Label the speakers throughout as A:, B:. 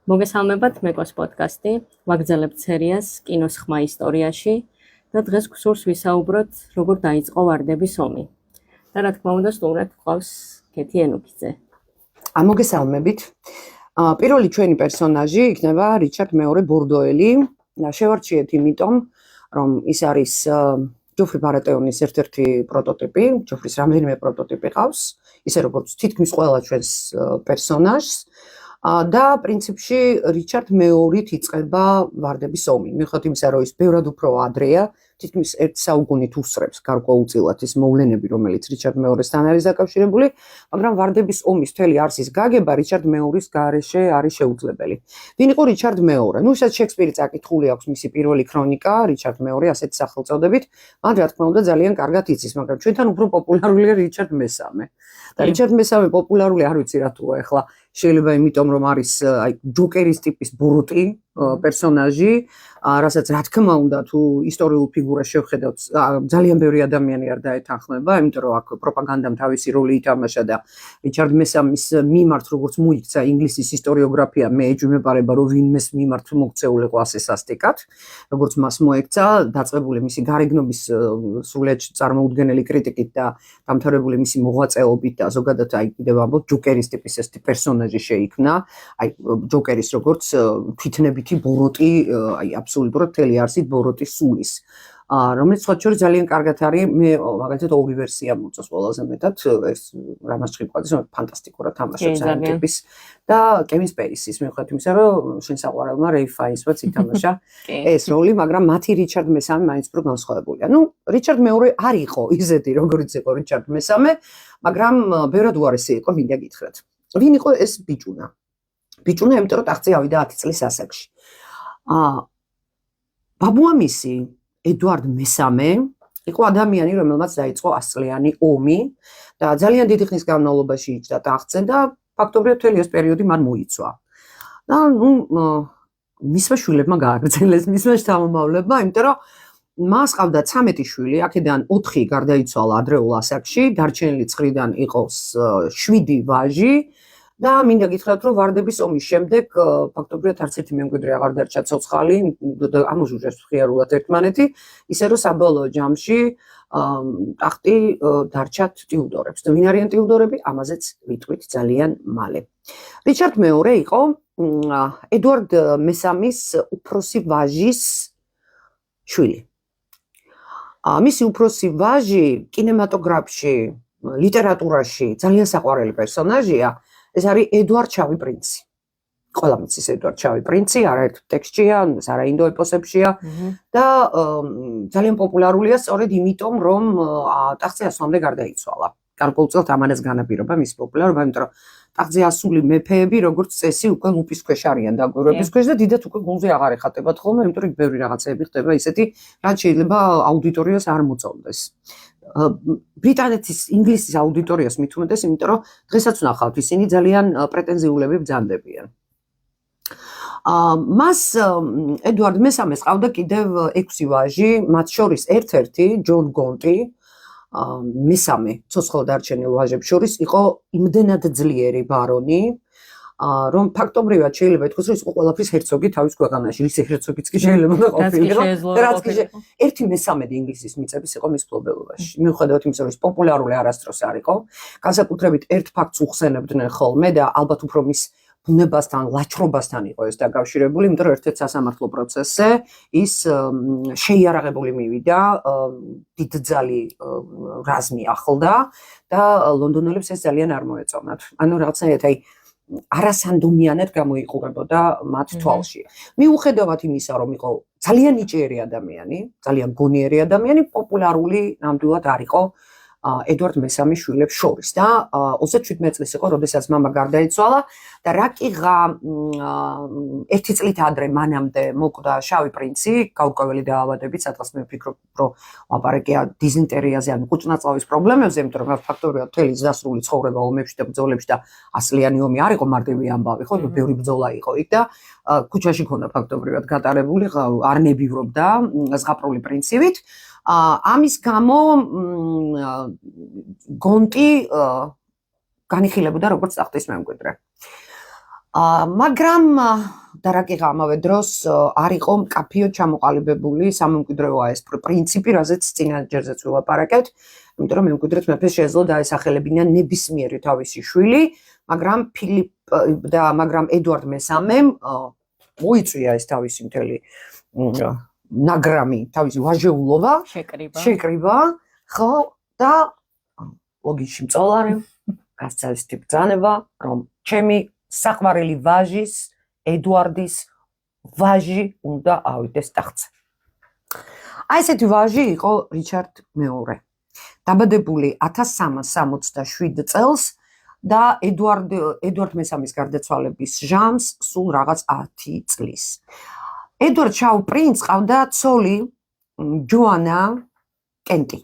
A: მოგესალმებათ, მეკოს პოდკასტი, ვაგრძელებთ სერიას კინოს ხმა ისტორიაში და დღეს გსურს ვისაუბროთ, როგორ დაიწყო ვარდების ომი. და რა თქმა უნდა, სტუმრად გვყავს კეთი ენუქიძე.
B: მოგესალმებით. პირველი ჩვენი პერსონაჟი იქნება რიჩარდ მეორე ბორდოელი. შევარჩიეთ იმიტომ, რომ ის არის ჯოფრი ბარატეონის ერთ-ერთი პროტოტიპი, ჯოფრის რამდენიმე პროტოტიპი ყავს, ისე როგორც თითქმის ყველა ჩვენს პერსონაჟს. და პრინციპში რიჩარდ მეორით იწყება ვარდების ომი. მიუხედავად იმისა, რომ ის ბევრად უფრო ადრეა, თითქმის ერთ საუკუნით უსწრებს გარკვეულწილად ის მოვლენები, რომელიც რიჩარდ მეორესთან არის დაკავშირებული, მაგრამ ვარდების ომის მთელი არსის გაგება რიჩარდ მეორის გარეშე არის შეუძლებელი. ვინ იყო რიჩარდ მეორე? ისაც შექსპირი წაკითხული აქვს მისი პირველი ქრონიკა, რიჩარდ მეორე ასეთი სახელწოდებით, მან რა თქმა უნდა ძალიან კარგად იცის, მაგრამ ჩვენთან უფრო პოპულარულია რიჩარდ მესამე. და რიჩარდ მესამე პოპულარული არ ვიცი რატოა ახლა, შეიძლება იმიტომ რომ არის ჯოკერის ტიპის ბოროტი პერსონაჟი, რასაც რა თქმა უნდა თუ ისტორიულ ფიგურას შევხედავთ, ძალიან ბევრი ადამიანი არ დაეთანხმება, იმიტომ რომ აქ პროპაგანდამ თავისი როლი ითამაშა და რიჩარდ მესამის მიმართ როგორც მოიქცა ინგლისის ისტორიოგრაფია, მე ეჯვიმეპარება რომ ვინმეს მიმართ მოქცეულიყო ასე სასტიკად, როგორც მას მოექცა, დაწყებული მისი გარეგნობის სრულიად წარმოუდგენელი კრიტიკით და დამთავრებული მისი მოღვაწეობით და ზოგადად კიდევ ამბობ ჯოკერის ტიპის ეს პერსონაჟი შეიქმნა, ჯოკერის როგორც თვითნებითი ბოროტი, აბსოლუტურად მთელი არსით ბოროტი სულის, რომელიც სხვა შორის ძალიან კარგად არის. მე მაგალითად ორი ვერსია მოწონს ყველაზე მეტად, ეს რამას ჭირკვაძის ფანტასტიკურად თამაშობს ამ ტიპის და კევინ სპეისის, მიუხედავად იმისა, რომ შენ საყვარელმა რეი ფაინსმაც ითამაშა ეს როლი, მაგრამ მათი რიჩარდ მესამე მაინც უფრო განსხვავებულია. რიჩარდ მეორე არ იყო ისეთი, როგორიც იყო რიჩარდ მესამე, მაგრამ ბევრად უარესი იყო, მინდა გითხრათ. ვინ იყო ეს ბიჭუნა? ბიჭუნა, იმიტომ რომ ტახტზე ავიდა 10 წლის ასაკში. ბაბუამისი ედვარდ მესამე იყო ადამიანი, რომელმაც დაიწყო 100 წლიანი ომი და ძალიან დიდი ხნის განმავლობაში იჯდა ტახტზე და ფაქტობრივად მთელი ეს პერიოდი მან მოიცვა. და მისმა შვილებმა გააგრძელეს, მისმა შთამომავლებმა, იმიტომ რომ მას ყავდა 13 შვილი, აქედან 4 გარდაიცვალა ადრეულ ასაკში, დარჩენილი 9-დან იყო 7 ვაჟი. და მინდა გითხრათ, რომ ვარდების ომის შემდეგ ფაქტობრივად არც ერთი მემკვიდრე აღარ დარჩა ცოცხალი, ამოჟუჟეს მხიარულად ერთმანეთი, ისე რომ საბოლოო ჯამში ტახტი დარჩათ ტიუდორებს. და ვინ არიან ტიუდორები? ამაზეც ვიტყვით ძალიან მალე. რიჩარდ მეორე იყო ედვარდ მესამის უფროსი ვაჟის შვილი. მისი უფროსი ვაჟი კინემატოგრაფში, ლიტერატურაში ძალიან საყვარელი პერსონაჟია. ეს არის ედვარდ შავი პრინცი. ყველა მიცის ედვარდ შავი პრინცი, არაერთ ტექსტშია, სარაინდო ეპოსებშია და ძალიან პოპულარულია სწორედ იმიტომ, რომ ტახტზე ასვლამდე გარდაიცვალა. გარკვეულწილად ამანაც განაპირობა მის პოპულარობა, იმიტომ რომ ტახტზე ასული მეფეები, როგორც წესი, უკვე ლუპის ქვეშ არიან დაკვირვების ქვეშ და დიდად უკვე გულზე აღარ ეხატებათ ხოლმე, იმიტომ რომ ბევრი რაღაცეები ხდება ისეთი, რაც შეიძლება აუდიტორიას არ მოწონდეს. ბრიტანეთის, ინგლისის აუდიტორიას მით უმეტეს, იმიტომ რომ დღესაც ვნახავთ, ისინი ძალიან პრეტენზიულები ბრძანდებიან. მას ედვარდ მესამეს ყავდა კიდევ 6 ვაჟი, მათ შორის ერთ-ერთი ჯონ გონტი, მესამე ცოცხალ დარჩენილ ვაჟებს შორის იყო იმდენად ძლიერი ბარონი, რომ ფაქტობრივად შეიძლება ითქვას, რომ ის იყო ყველაფრის ჰერცოგი თავის ქვეყანაში, რის ჰერცოგიც კი შეიძლება ყოფილიყო. რაც კი ერთი მესამედი ინგლისის მიწების იყო მის მფლობელობაში. მიუხედავად იმისა, რომ ის პოპულარული არასდროს არ იყო, განსაკუთრებით ერთ ფაქტს უხსენებდნენ ხოლმე და ალბათ უფრო მის ბუნებასთან, ლაჩრობასთან იყო ეს დაკავშირებული, იმიტომ რომ ერთ-ერთ სასამართლო პროცესზე ის შეიარაღებული მივიდა, დიდძალი რაზმი ახლდა და ლონდონელებს ეს ძალიან არ მოეწონათ. ანუ რაღაცნაირად არასანდომიანად გამოიყურებოდა მათ თვალში. მიუხედავად იმისა, რომ იყო ძალიან ნიჭიერი ადამიანი, ძალიან გონიერი ადამიანი, პოპულარული ნამდვილად არ იყო ედვარდ მესამის შვილებს შორის და 37 წლის იყო, როდესაც მამა გარდაიცვალა და რაკიღა 1 წლით ადრე მანამდე მოკვდა შავი პრინცი, გაურკვეველი დაავადებით, სადღაც მე ვფიქრობ, რომ ლაპარაკია დიზინტერიაზე, ანუ კუჭნაწლავის პრობლემებზე, იმიტომ რომ ფაქტობრივად მთელი დასრული ცხოვრება ომებში და ბრძოლებში და 100-ლიანი ომი არ იყო მარტივი ამბავი, ხო, ბევრი ბრძოლა იყო იქ და ქუჩაში ქონდა ფაქტობრივად გატარებული, არ ნებივრობდა ზღაპრული პრინცივით. ამის გამო გონტი განიხილებოდა როგორც ტახტის მემკვიდრე. მაგრამ და რა კი ამავე დროს არ იყო მკაფიოდ ჩამოყალიბებული სამემკვიდრეო ეს პრინციპი, რაზეც წინასჯერზეც ვილაპარაკებთ, იმიტომ რომ მემკვიდრედ მეფეს შეეძლო დაესახელებინა ნებისმიერი თავისი შვილი, მაგრამ ედუარდ მესამემ მოიწვია ეს თავისი მთელი ნაგრამი, თავისი ვაჟეულობა, შეკრიბა, ხო, და ლოგიში მწოლარე, გასცალისთი ბრძანება, რომ ჩემი საყვარელი ვაჟის, ედუარდის ვაჟი უნდა ავიდეს ტახტზე. აი ესეთი ვაჟი იყო რიჩარდ მეორე. დაბადებული 1367 წელს და ედუარდ მესამის გარდაცვალების ჟამს სულ რაღაც 10 წლის. ედუარდ შავ პრინცს ყავდა ცოლი ჯოანა კენტი.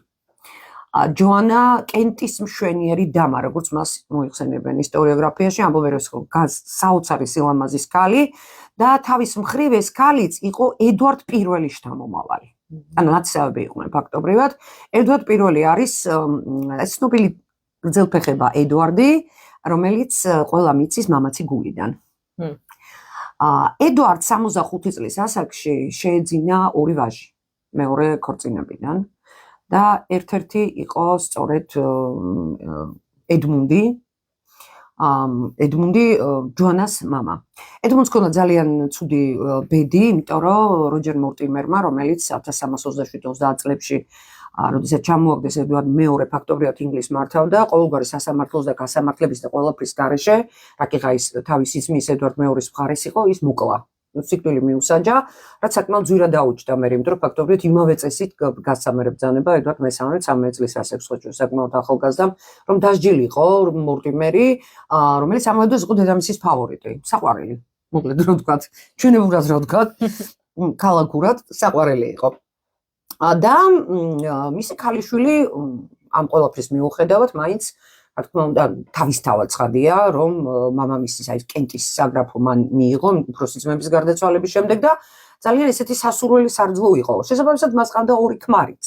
B: ჯოანა კენტის მშვენიერი დამა, როგორც მას მოიხსენებენ ისტორიოგრაფიაში, ამბობენ რომ საოცარი სილამაზის ქალი და თავის მხრივ ეს ქალიც იყო ედუარდ პირველის შთამომავალი. ანუ ნაცნობი იყვნენ ფაქტობრივად. ედუარდ პირველი არის ეს ცნობილი გრძელფეხება ედუარდი, რომელიც ყველა მიცის მამაცი გულიდან. ედუარდ 65 წლის ასაკში შეეძინა ორი ვაჟი, მეორე ქორწინებიდან. და ერთ-ერთი იყო სწორედ ედმუნდი ჯოანას მამა. ედმუნდს ჰქონდა ძალიან ცუდი ბედი, იმიტომ რომ როჯერ მორტიმერმა, რომელიც 1327-30 წლებში, როდესაც ჩამოაგდეს ედუარდ მეორე ფაქტობრივად ინგლისს მართავდა, ყოველგვარი სასამართლოს და გასამართლების და ყველაფრის გარეშე, რაკიღა ის თავის ისმის ედუარდ მეორის მხარეს იყო, ის მოკლა. სიკვდილი მიუსაჯა, რაც საკმაოდ ძვირად დაუჭდა მე, იმიტომ რომ ფაქტობრივად იმავე წესით გასცემერებ ბრძანება ედუარდ მესამე 13 წლის ასაკს ხო საკმაოდ ახალგაზრდამ, რომ დასჯილიყო მორტიმერი, რომელიც ამავე დროს იყო დედამისის ფავორიტი, საყვარელი. მოკლედ რო ვთქვათ, ჩვენებურად რო ვთქვათ, ქალაქურად საყვარელი იყო. და მისი ქალიშვილი ამ ყველაფრის მიუხედავად მაინც რა თქმა უნდა თავისთავად ცხადია რომ მამამისის აი კენტის საგრაფო მან მიიღო უფროსი ძმების გარდაცვალების შემდეგ და ძალიან ესეთი სასურველი სარძლო იყო. შესაბამისად მას ყავდა ორი ქმარიც.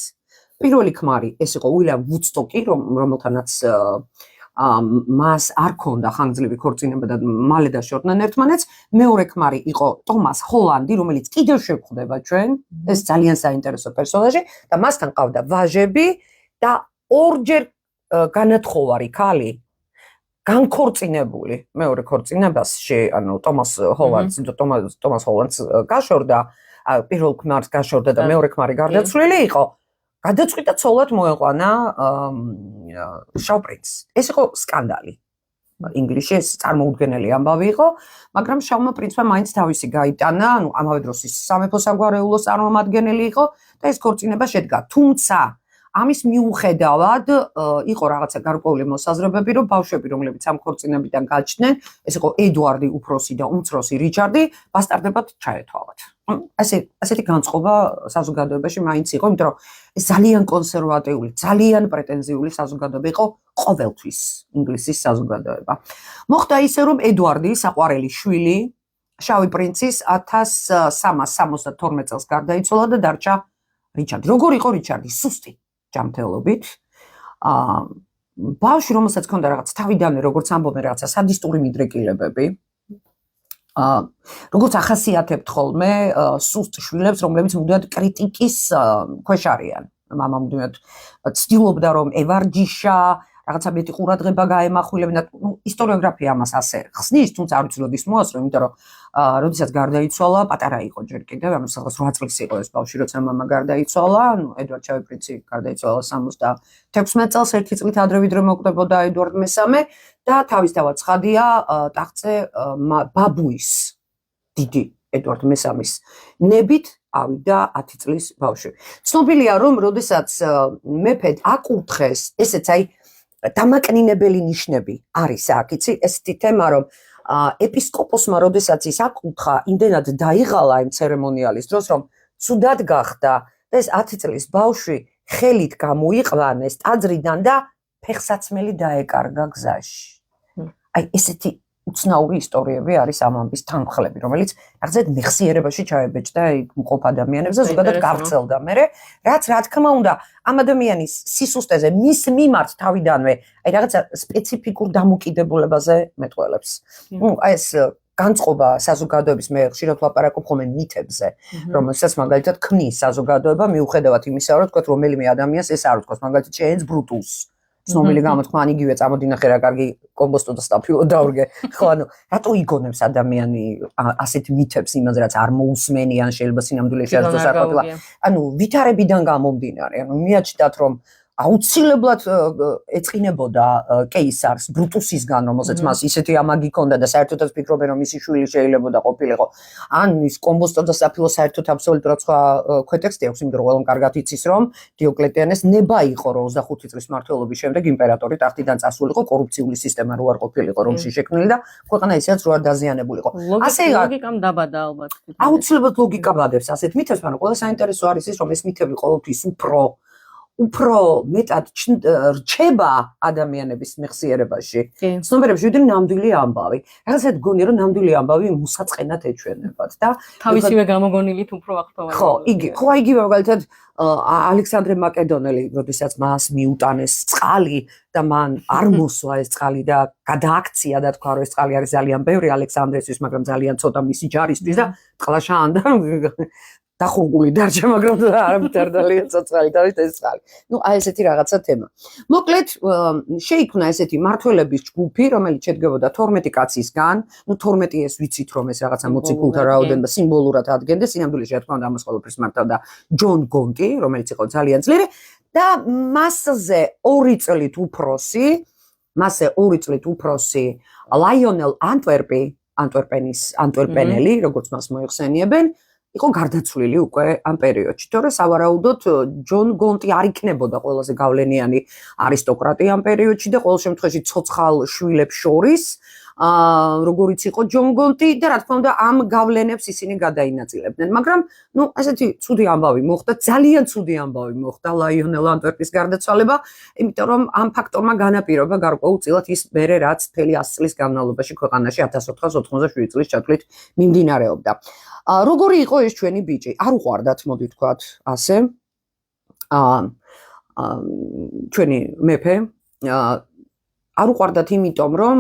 B: პირველი ქმარი ეს იყო უილიამ ვუდსტოკი, რომელთანაც მას არ ჰქონდა ხანგრძლივი ქორწინება და მალე დაშორდნენ ერთმანეთს. მეორე ქმარი იყო ტომას ჰოლანდი, რომელიც კიდევ შევხვდება ჩვენ. ეს ძალიან საინტერესო პერსონაჟი და მასთან ყავდა ვაჟები და ორჯერ განათხოვარი ქალი განქორწინებული მეორე ქორწინებაში, ანუ ტომას ჰოლანდს გაშორდა, პირველ ქმარს გაშორდა და მეორე ქმარი გარდაცვლილი იყო. გადაწყვიტა ცოლად მოეყვანა შავ პრინცს. ეს იყო სკანდალი. ინგლისში ეს წარმოუდგენელი ამბავი იყო, მაგრამ შავმა პრინცმა მაინც თავისი გაიტანა, ანუ ამავე დროს ის სამეფო საგვარეულოს წარმომადგენელი იყო და ეს ქორწინება შედგა. თუმცა ამის მიუხედავად იყო რაღაცა გარკვეული მოსაზრებები, რომ ბავშვები, რომლებიც ამ ქორწინებიდან გაჩნდნენ, ეს იყო ედუარდი უფროსი და უმცროსი რიჩარდი, ბასტარდებად ჩაეთვალათ. ასეთი განწყობა საზოგადოებაში მაინც იყო, იმიტომ რომ ეს ძალიან კონსერვატიული, ძალიან პრეტენზიული საზოგადოება იყო ყოველთვის ინგლისის საზოგადოება. მოხდა ისე, რომ ედუარდი, საყვარელი შვილი, შავი პრინცის 1372 წელს გარდაიცვალა და დარჩა რიჩარდი. როგორ იყო რიჩარდი? სუსტი ჯანმრთელობით. ბავშვი, რომელსაც ჰქონდა რაღაც თავიდანვე, როგორც ამბობენ, რაღაცა სადისტური მიდრეკილებები. როგორც ახასიათებთ ხოლმე სუსტ შვილებს, რომლებიც მუდმივად კრიტიკის ქვეშ არიან. მამა მუდმივად ცდილობდა, რომ ევარჯიშა, რაღაცა მეტი ყურადღება გაემახვილებინა. ისტორიოგრაფია ამას ასე ხსნის, თუმცა არ ვიცი როდის მოასწრო, იმიტომ რომ როდესაც გარდაიცვალა, პატარა იყო ჯერ კიდევ, ანუ სადღაც 8 წლის იყო ეს ბავშვი, როცა მამა გარდაიცვალა, ანუ ედუარდ შავი პრინცი გარდაიცვალა 76 წელს, 1 წლით ადრე ვიდრე მოკვდებოდა ედუარდ მესამე და თავისთავად ცხადია ტახტზე ბაბუის დიდი ედუარდ მესამის ნებით ავიდა 10 წლის ბავშვი. ცნობილია, რომ როდესაც მეფედ აკურთხეს, ესეც აი დამაკნინებელი ნიშნები არის აქ, იცი, ესეთი თემა, რომ ეპისკოპოსმა როდესაც ის აკურთხა, იმდენად დაიღალა იმ ცერემონიალის დროს, რომ ცუდად გახდა და ეს 10 წლის ბავშვი ხელით გამოიყვანეს ტაძრიდან და ფეხსაცმელი დაეკარგა გზაში. აი ესეთი უცნაური ისტორიები არის ამ ამბის თანმხლები, რომელიც რაღაცა მეხსიერებაში ჩაებეჭდა მყოფ ადამიანებს და ზოგადად გავრცელდა მერე, რაც რა თქმა უნდა ამ ადამიანის სისუსტეზე, მის მიმართ თავიდანვე, აი რაღაცა სპეციფიკურ დამოკიდებულებაზე მეტყველებს. აი ეს განწყობა საზოგადოების მე ხშირად ვლაპარაკობ ხოლმე მითებზე, რომელსაც მაგალითად ქმნის საზოგადოება მიუხედავად იმისა, რომ თქვა რომელიმე ადამიანს ეს არ უთქვას, მაგალითად ჩენს ბრუტუს. ცნობილი გამოთქმა ან იგივე წამოდინახე რა კარგი კომბოსტო და სტაფილო დავრგე. ხო, ანუ რატო იგონებს ადამიანი ასეთ მითებს იმაზე, რაც არ მოусმენი ან შეიძლება სინამდვილეში არ დასაკვირვებლა. ანუ ვითარებიდან გამომდინარე, ანუ მიაჩნდათ რომ აუცილებლად ეწყინებოდა კეისარს ბრუტუსისგან, რომელსაც მას ისეთი ამაგი ჰქონდა და საერთოდაც ფიქრობენ რომ მისი შვილი შეიძლებოდა ყოფილიყო. ან ის კომბოსტო და საფილო საერთოდ აბსოლუტურად სხვა ქვეტექსტი აქვს, იმიტომ რომ ყველამ კარგად იცის რომ დიოკლეტიანეს ნება იყო რომ 25 წლის მმართველობის შემდეგ იმპერატორი ტახტიდან წასულიყო, კორუფციული სისტემა რო არ ყოფილიყო რომში შექმნილი და ქვეყანა ისედაც რო არ დაზიანებულიყო.
A: ასე ლოგიკამ დაბადა ალბათ.
B: აუცილებლად ლოგიკა ბადებს ასეთ მითებს, მაგრამ ყველა საინტერესო არის ის რომ ეს მითები ყოველთვის უფრო მეტად რჩება ადამიანების მეხსიერებაში. ცნობიერებში ვიდრე ნამდვილი ამბავი. რაღაცად გონია რომ ნამდვილი ამბავი მოსაწყენად ეჩვენებათ და
A: თავისივე გამოგონილით უფრო აღფრთოვანი.
B: ხო, იგივე მაგალითად ალექსანდრე მაკედონელი, როდესაც მას მიუტანეს წყალი და მან არ მოსვა ეს წყალი და გადააქცია და თქვა რომ ეს წყალი არის ძალიან ბევრი ალექსანდრესთვის, მაგრამ ძალიან ცოტა მისი ჯარისთვის და წყლაშან და დახუნგული დარჩა, მაგრამ არ მიტარდალია ცოცხალი თავით ეს წყალი. ნუ აი ესეთი რაღაცა თემა. მოკლედ შეიქმნა ესეთი მართველების ჯგუფი, რომელიც შედგებოდა 12 კაცისგან. ნუ 12 ეს ვიცით რომ ეს რაღაცა მოციქულთა რაოდენობა სიმბოლურად ადგენდა, სინამდვილეში რა თქმა უნდა ამას ყველაფერს მართავდა ჯონ გონტი, რომელიც იყო ძალიან ძლიერი და მასზე 2 წლით უფროსი ლაიონელ ანტვერპენელი, როგორც მას მოიხსენიებენ, იყო გარდაცვლილი უკვე ამ პერიოდში, თორე სავარაუდოდ ჯონ გონტი არ იქნებოდა ყველაზე გავლენიანი არისტოკრატი ამ პერიოდში და ყოველ შემთხვევაში ცოცხალ შვილებს შორის, როგორიც იყო ჯონ გონტი და რა თქმა უნდა ამ გავლენებს ისინი გადაინაწილებდნენ. მაგრამ ნუ ასეთი ცუდი ამბავი მოხდა, ძალიან ცუდი ამბავი მოხდა ლაიონელ ანტვერპის გარდაცვალება, იმიტომ რომ ამ ფაქტორმა განაპირობა გარკვეულწილად ის მერე რაც მთელი 100 წლის განმავლობაში ქვეყანაში 1487 წლის ჩათვლით მიმდინარეობდა. როგორი იყო ეს ჩვენი ბიჭი? არ უყვარდათ, მოდი ვთქვათ ასე. ჩვენი მეფე არ უყვარდათ იმიტომ რომ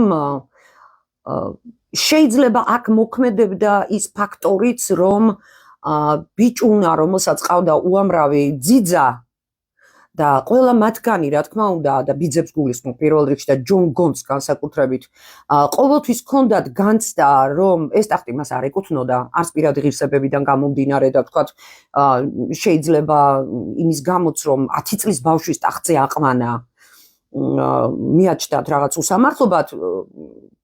B: შეიძლება აქ მოქმედებდა ის ფაქტორიც, რომ ბიჭუნა, რომელსაც ყავდა უამრავი ძიძა და ყველა მათგანი, რა თქმა უნდა, და ბიძებს გულისხმობ პირველ რიგში და ჯონ გონტს განსაკუთრებით, ყოველთვის ჰქონდათ განცდა, რომ ეს ტახტი მას არ ეკუთვნოდა, არც პირადი ღირსებებიდან გამომდინარე და ვთქვათ, შეიძლება იმის გამოც, რომ 10 წლის ბავშვის ტახტზე აყვანა, მიაჩნდათ რაღაც უსამართლობად,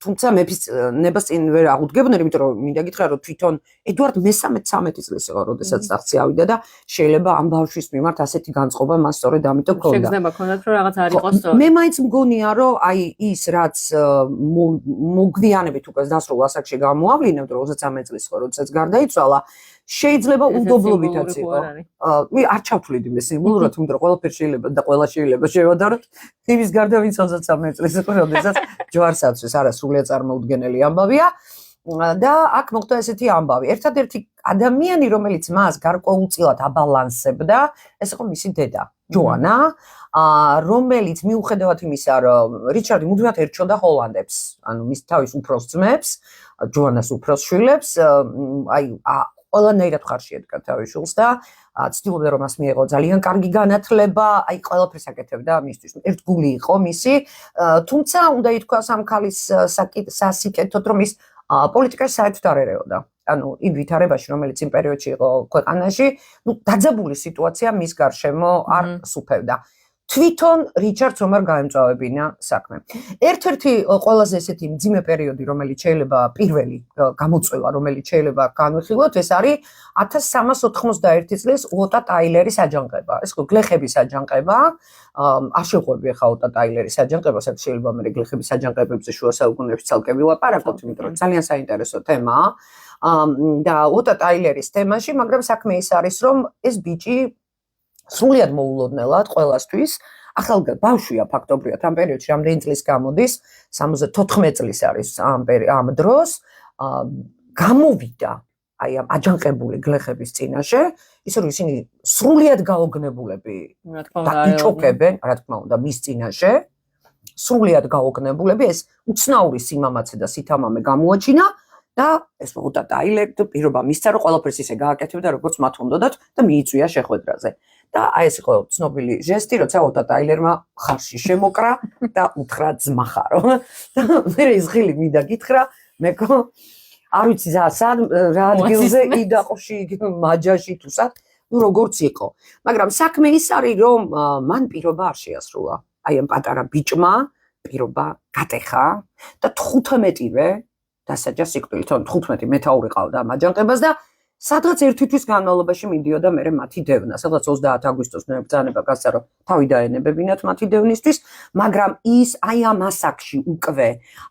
B: თუმცა მეფის ნებას წინ ვერ აღუდგებოდნენ, იმიტომ რომ მინდა გითხრა, რომ თვითონ ედუარდ მე-13 წლის იყო, როდესაც ტახტზე ავიდა და შეიძლება ამ ბავშვის მიმართ ასეთი განწყობა მას სწორედ ამიტომ ჰქონდა.
A: შეგრძნება ჰქონდათ, რომ რაღაც არ იყოს სწორი.
B: მე მაინც მგონია, რომ აი ის რაც მოგვიანებით უკვე დასრულ ასაკში გამოავლინებ, რომ 33 წლის ხო, როდესაც გარდაიცვალა, შეიძლება უნდობლობითაც იყო. მე არ ჩავთვლით იმის სიმბოლურად, თუმცა ყველაფერი შეიძლება და ყველა შეიძლება შევადაროთ. იმის გარდა ვინც 33 წლის იყო, როდესაც ჯვარსაცვის არა სრულიად წარმოუდგენელი ამბავია და აქ მოხდა ესეთი ამბავი. ერთადერთი ადამიანი, რომელიც მას გარკვეულწილად აბალანსებდა, ეს იყო მისი დედა, ჯოანა, რომელიც მიუხედავად იმისა, რომ რიჩარდი მუდმივად ერჩოდა ჰოლანდებს, ანუ მის თავის უფროს ძმებს, ჯოანას უფროს შვილებს, აი ყველანაირად ხარში ედგა თავის შვილს და ცდილობდა რომ მას მიეღო ძალიან კარგი განათლება, აი ყველაფერს აკეთებდა მისთვის. ერთგული იყო მისი, თუმცა უნდა ითქვას ამ ქალის სასიკეთოდ, რომ ის პოლიტიკაში საერთოდ არ ერეოდა. ანუ იმ ვითარებაში, რომელიც იმ პერიოდში იყო ქვეყანაში, ნუ დაძაბული სიტუაცია მის გარშემო არ სუფევდა. თვითონ რიჩარდს რომ არ გაემწვავებინა საქმე. ერთ-ერთი ყველაზე ესეთი მძიმე პერიოდი, რომელიც შეიძლება პირველი გამოწვევა, რომელიც შეიძლება განვიხილოთ, ეს არის 1391 წლის უოტა ტაილერის აჯანყება. ეს ხო გლეხების აჯანყება. არ შეყვები ახლა უოტა ტაილერის აჯანყებას, აქ შეიძლება მე გლეხების აჯანყებებზე შუა საუკუნეებში ცალკე ვილაპარაკოთ, იმიტომ რომ ძალიან საინტერესო თემაა. და უოტა ტაილერის თემაში, მაგრამ საქმე ის არის, რომ ეს ბიჭი სრულიად მოულოდნელად ყველასთვის ახალგაზრდა ბავშვია ფაქტობრივად ამ პერიოდში რამდენი წლის გამოდის 74 წლის არის ამ დროს გამოვიდა აი ამ აჯანყებული გლეხების წინაშე ისე რომ ისინი სრულიად გაოგნებულები იჩოქებენ რა თქმა უნდა მის წინაშე სრულიად გაოგნებულები ეს უცნაური სიმამაცე და სითამამე გამოაჩინა და ეს მოუდა ტაილერ და პირობა მისცა რომ ყველაფერს ისე გააკეთებდა როგორც მათ უნდათ და მიიწვია შეხვედრაზე. და აი ეს იყო ცნობილი ჟესტი, როცა ოთა ტაილერმა ხარში შემოკრა და უთხრა ძმა ხარო. და მე ის ხილი მინდა გითხრა, მეკო არ ვიცი რა ადგილზე იდაყოში, მაჯაში თუ სად, ну როგორც იყო. მაგრამ საქმე ის არის, რომ მან პირობა არ შეასრულა. აი ამ პატარა ბიჭმა პირობა გატეხა და 15-ვე დასაჯა სიკვდილით, 15 მეთაური ყავდა ამ აჯანყებას და სადღაც ერთი თვის განმავლობაში მიდიოდა მერე მათი დევნა, სადღაც 30 აგვისტოს ბრძანება გასცა, რომ თავი დაენებებინათ მათი დევნისთვის, მაგრამ ის აი ამ ასაკში უკვე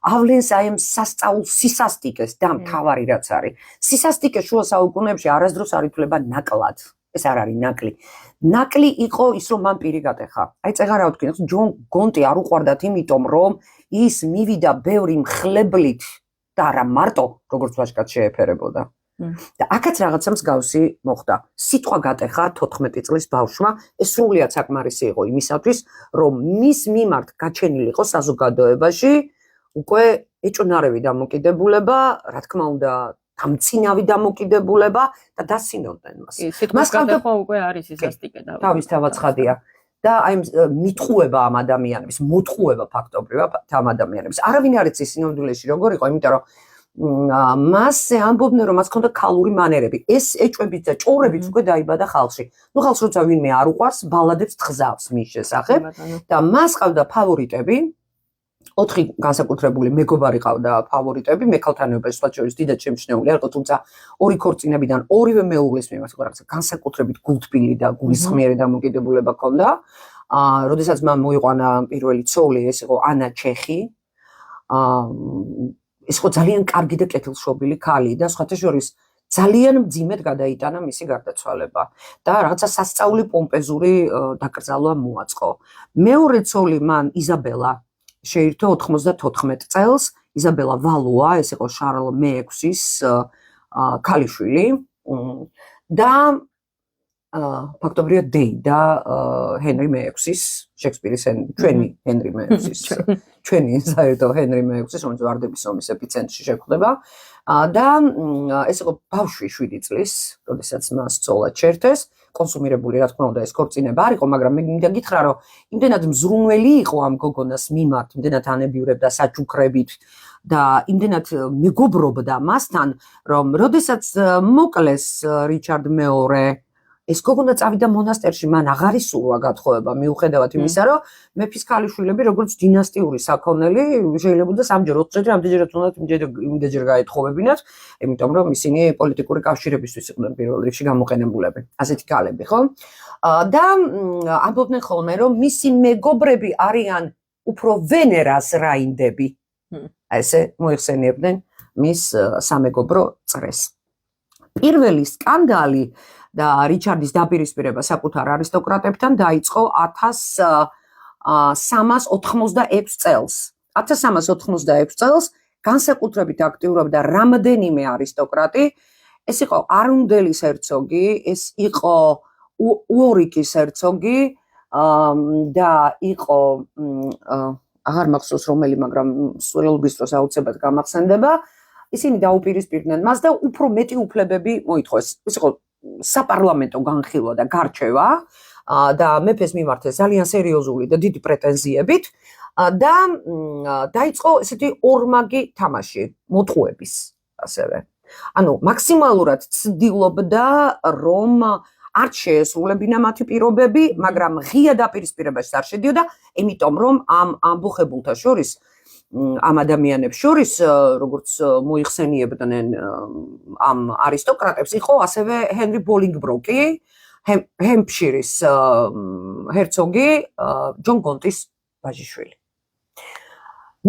B: ავლენს აი ამ სასწაულ სისასტიკეს და მთავარი რაც არის. სისასტიკე შუა საუკუნეებში არასდროს არ ითვლება ნაკლად. ეს არ არის ნაკლი. ნაკლი იყო ის, რომ მან პირი გატეხა. აი წეღარა ვთქვი, ჯონ გონტი არ უყვარდათ იმიტომ, რომ ის მივიდა ბევრი მხლებლით და არა მარტო, როგორც ვაჟკაც შეეფერებოდა. და აქაც რაღაცა მსგავსი მოხდა. სიტყვა გატეხა 14 წლის ბავშვმა, ეს სრულიად საკმარისი იყო იმისათვის, რომ მის მიმართ გაჩენილი იყო საზოგადოებაში უკვე ეჭვნარევი დამოკიდებულება, რა თქმა უნდა, დამცინავი დამოკიდებულება და დასინოვდნენ მას.
A: მას გატეხვა უკვე არის სისასტიკე და
B: თავისთავად ცხადია. და აი მიტყუება ამ ადამიანების, მოტყუება ფაქტობრივად ამ ადამიანების. არავინ არ იცის სინამდვილეში როგორ იყო, იმიტომ რომ მასზე ამბობდნენ, რომ მას ჰქონდა ქალური მანერები. ეს ეჭვებით და ჭორებით უკვე დაიბადა ხალხში. ნუ ხალხს როცა ვინმე არ უყვარს, ბალადებს თხზავს მის შესახებ და მას ყავდა ფავორიტები. 4 განსაკუთრებული მეგობარი ყავდა ფავორიტები, მექალთანეობაში სხვა შორის დიდად შემჩნეული არ იყო, თუმცა ორი ქორწინებიდან ორივე მეუღლის მიმართ რაღაცა განსაკუთრებით გულთბილი და გულისხმიერი დამოკიდებულება ჰქონდა. როდესაც მან მოიყვანა პირველი ცოლი, ეს იყო ანა ჩეხი. ეს იყო ძალიან კარგი და კეთილშობილი ქალი და სხვათა შორის ძალიან მძიმედ გადაიტანა მისი გარდაცვალება და რაღაცა სასწაული პომპეზური დაკრძალვა მოაწყო. მეორე ცოლი მან იზაბელა შეირთო 94 წელს, იზაბელა ვალუა, ეს იყო შარლ მე-6-ის ქალიშვილი და ფაქტობრივად დეიდა ჰენრი მე-6-ის, შექსპირის ჩვენი ჰენრი მე-6-ის, ჩვენი საერთო ჰენრი მე-6-ის, რომელიც ვარდების ომის ეპიცენტრში შეხვდება და ეს იყო ბავშვი 7 წლის, როდესაც მას ცოლად ჩერთეს. კონსუმირებული რა თქმა უნდა ეს ქორწინება არ იყო, მაგრამ მე მინდა გითხრა, რომ იმდენად მზრუნველი იყო ამ გოგონას მიმართ, იმდენად ანებიურებდა საჩუქრებით და იმდენად მეგობრობდა მასთან, რომ როდესაც მოკლეს რიჩარდ მეორე, ეს გოგონა წავიდა მონასტერში, მან აღარ ისურვა გათხოვება, მიუხედავად იმისა, რომ მეფის ქალიშვილები, როგორც დინასტიური საქონელი, შეიძლებოდა 3-ჯერ, 4-ჯერ, ამდენჯერაც უნდათ იმდენჯერ გაეთხოვებინათ, იმიტომ რომ ისინი პოლიტიკური კავშირებისთვის იყვნენ პირველ რიგში გამოყენებულები. ასეთი ქალები, ხო? და ამბობდნენ ხოლმე, რომ მისი მეგობრები არიან უფრო ვენერას რაინდები. ესე მოიხსენიებდნენ მის სამეგობრო წრეს. პირველი სკანდალი და რიჩარდის დაპირისპირება საკუთარ არისტოკრატებთან დაიწყო 1386 წელს. 1386 წელს განსაკუთრებით აქტიურობდა რამდენიმე არისტოკრატი. ეს იყო არუნდელის ჰერცოგი, ეს იყო უორიკის ჰერცოგი და იყო აღარ მახსოვს რომელი, მაგრამ სულობის დროს აუცილებლად გამახსენდება. ისინი დაუპირისპირდნენ მას და უფრო მეტი უფლებები მოითხოვეს. ეს იყო საპარლამენტო განხილვა და გარჩევა და მეფეს მიმართ ძალიან სერიოზული და დიდი პრეტენზიებით და დაიწყო ესეთი ორმაგი თამაში, მოტყუების ასევე. ანუ მაქსიმალურად ცდილობდა რომ არ შეესრულებინა მათი პირობები, მაგრამ ღია დაპირისპირებაში არ შედიოდა, იმიტომ რომ ამ ამბოხებულთა შორის ამ ადამიანებს შორის, როგორც მოიხსენიებდნენ ამ არისტოკრატებს, იყო ასევე ჰენრი ბოლინგბროკი, ჰემპშირის ჰერცოგი, ჯონ გონტის ვაჟიშვილი.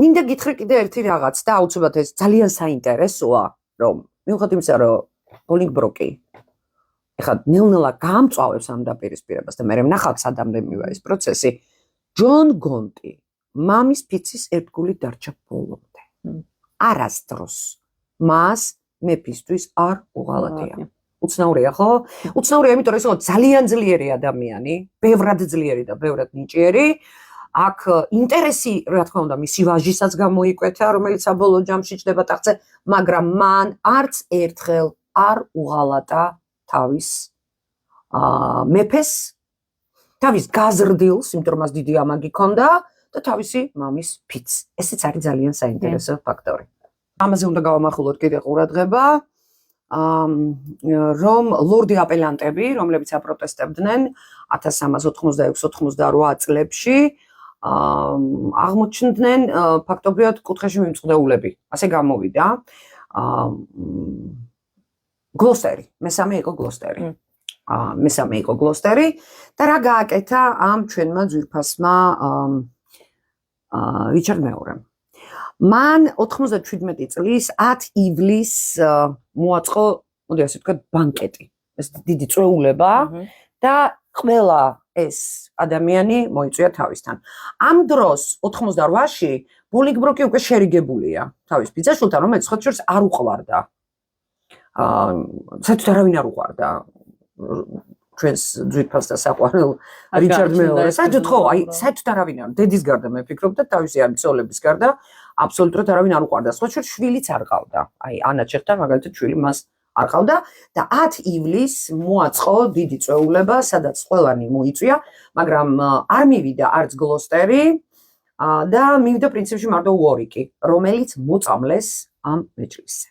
B: მინდა გითხრა კიდე ერთი რაღაც და აუცილებლად ეს ძალიან საინტერესოა, რომ მიუხედავად იმისა, რომ ბოლინგბროკი ეხლა ნელ-ნელა გაამწვავებს ამ დაპირისპირებას და მე ვნახავ სადამდე მივა ეს პროცესი, ჯონ გონტი მამის ფიცის ერთგული დარჩა ბოლომდე. არასდროს მას მეფისთვის არ უღალატია. უცნაურია, ხო? უცნაურია, იმიტომ რომ ის იყო ძალიან ძლიერი ადამიანი, ბევრად ძლიერი და ბევრად ნიჭიერი აქ ინტერესი, რა თქმა უნდა, მისი ვაჟისაც გამოიკვეთა, რომელიც საბოლოო ჯამში ჩდება ტახტზე, მაგრამ მან არც ერთხელ არ უღალატა თავის მეფეს, თავის გაზრდილს, იმიტომ რომ მას დიდი ამაგი ჰქონდა და თავისი მამის ფიცს. ესეც არის ძალიან საინტერესო ფაქტორი. ამაზე უნდა გავამახვილოთ კიდე ყურადღება, რომ ლორდი აპელანტები, რომლებიც აპროტესტებდნენ 1386-88 წლებში, აღმოჩნდნენ ფაქტობრივად კუთხეში მიმწყდეულები. ასე გამოვიდა. გლოსტერი, მესამე იყო გლოსტერი და რა გააკეთა ამ ჩვენმა ძვირფასმა რიჩარდ მეორემ. მან 97 წლის 10 ივლისს მოაწყო, მოდი ასე ვთქვათ, ბანკეტი. ეს დიდი წვეულება და ყველა ეს ადამიანი მოიწვია თავისთან. ამ დროს 88-ში ბოლინგბროკი უკვე შერიგებულია თავის ბიძაშვილთან, რომელიც სხვა შორის არ უყვარდა. საერთოდ არავინ არ უყვარდა ჩვენს ძვირფას და საყვარელ რიჩარდ მეორეს. საერთოდ ხო, საერთოდ არავინ არ, დედის გარდა მე ვფიქრობ და თავისი ამ ცოლების გარდა აბსოლუტურად არავინ არ უყვარდა. სხვა შორის შვილიც არ ყავდა. ანა ჩეხთან მაგალითად შვილი მას არ ყავდა და 10 ივლისს მოაწყო დიდი წვეულება, სადაც ყველანი მოიწვია, მაგრამ არ მივიდა არც გლოსტერი და მივიდა პრინციპში მარტო უორიკი, რომელიც მოწამლეს ამ მეჯლისზე.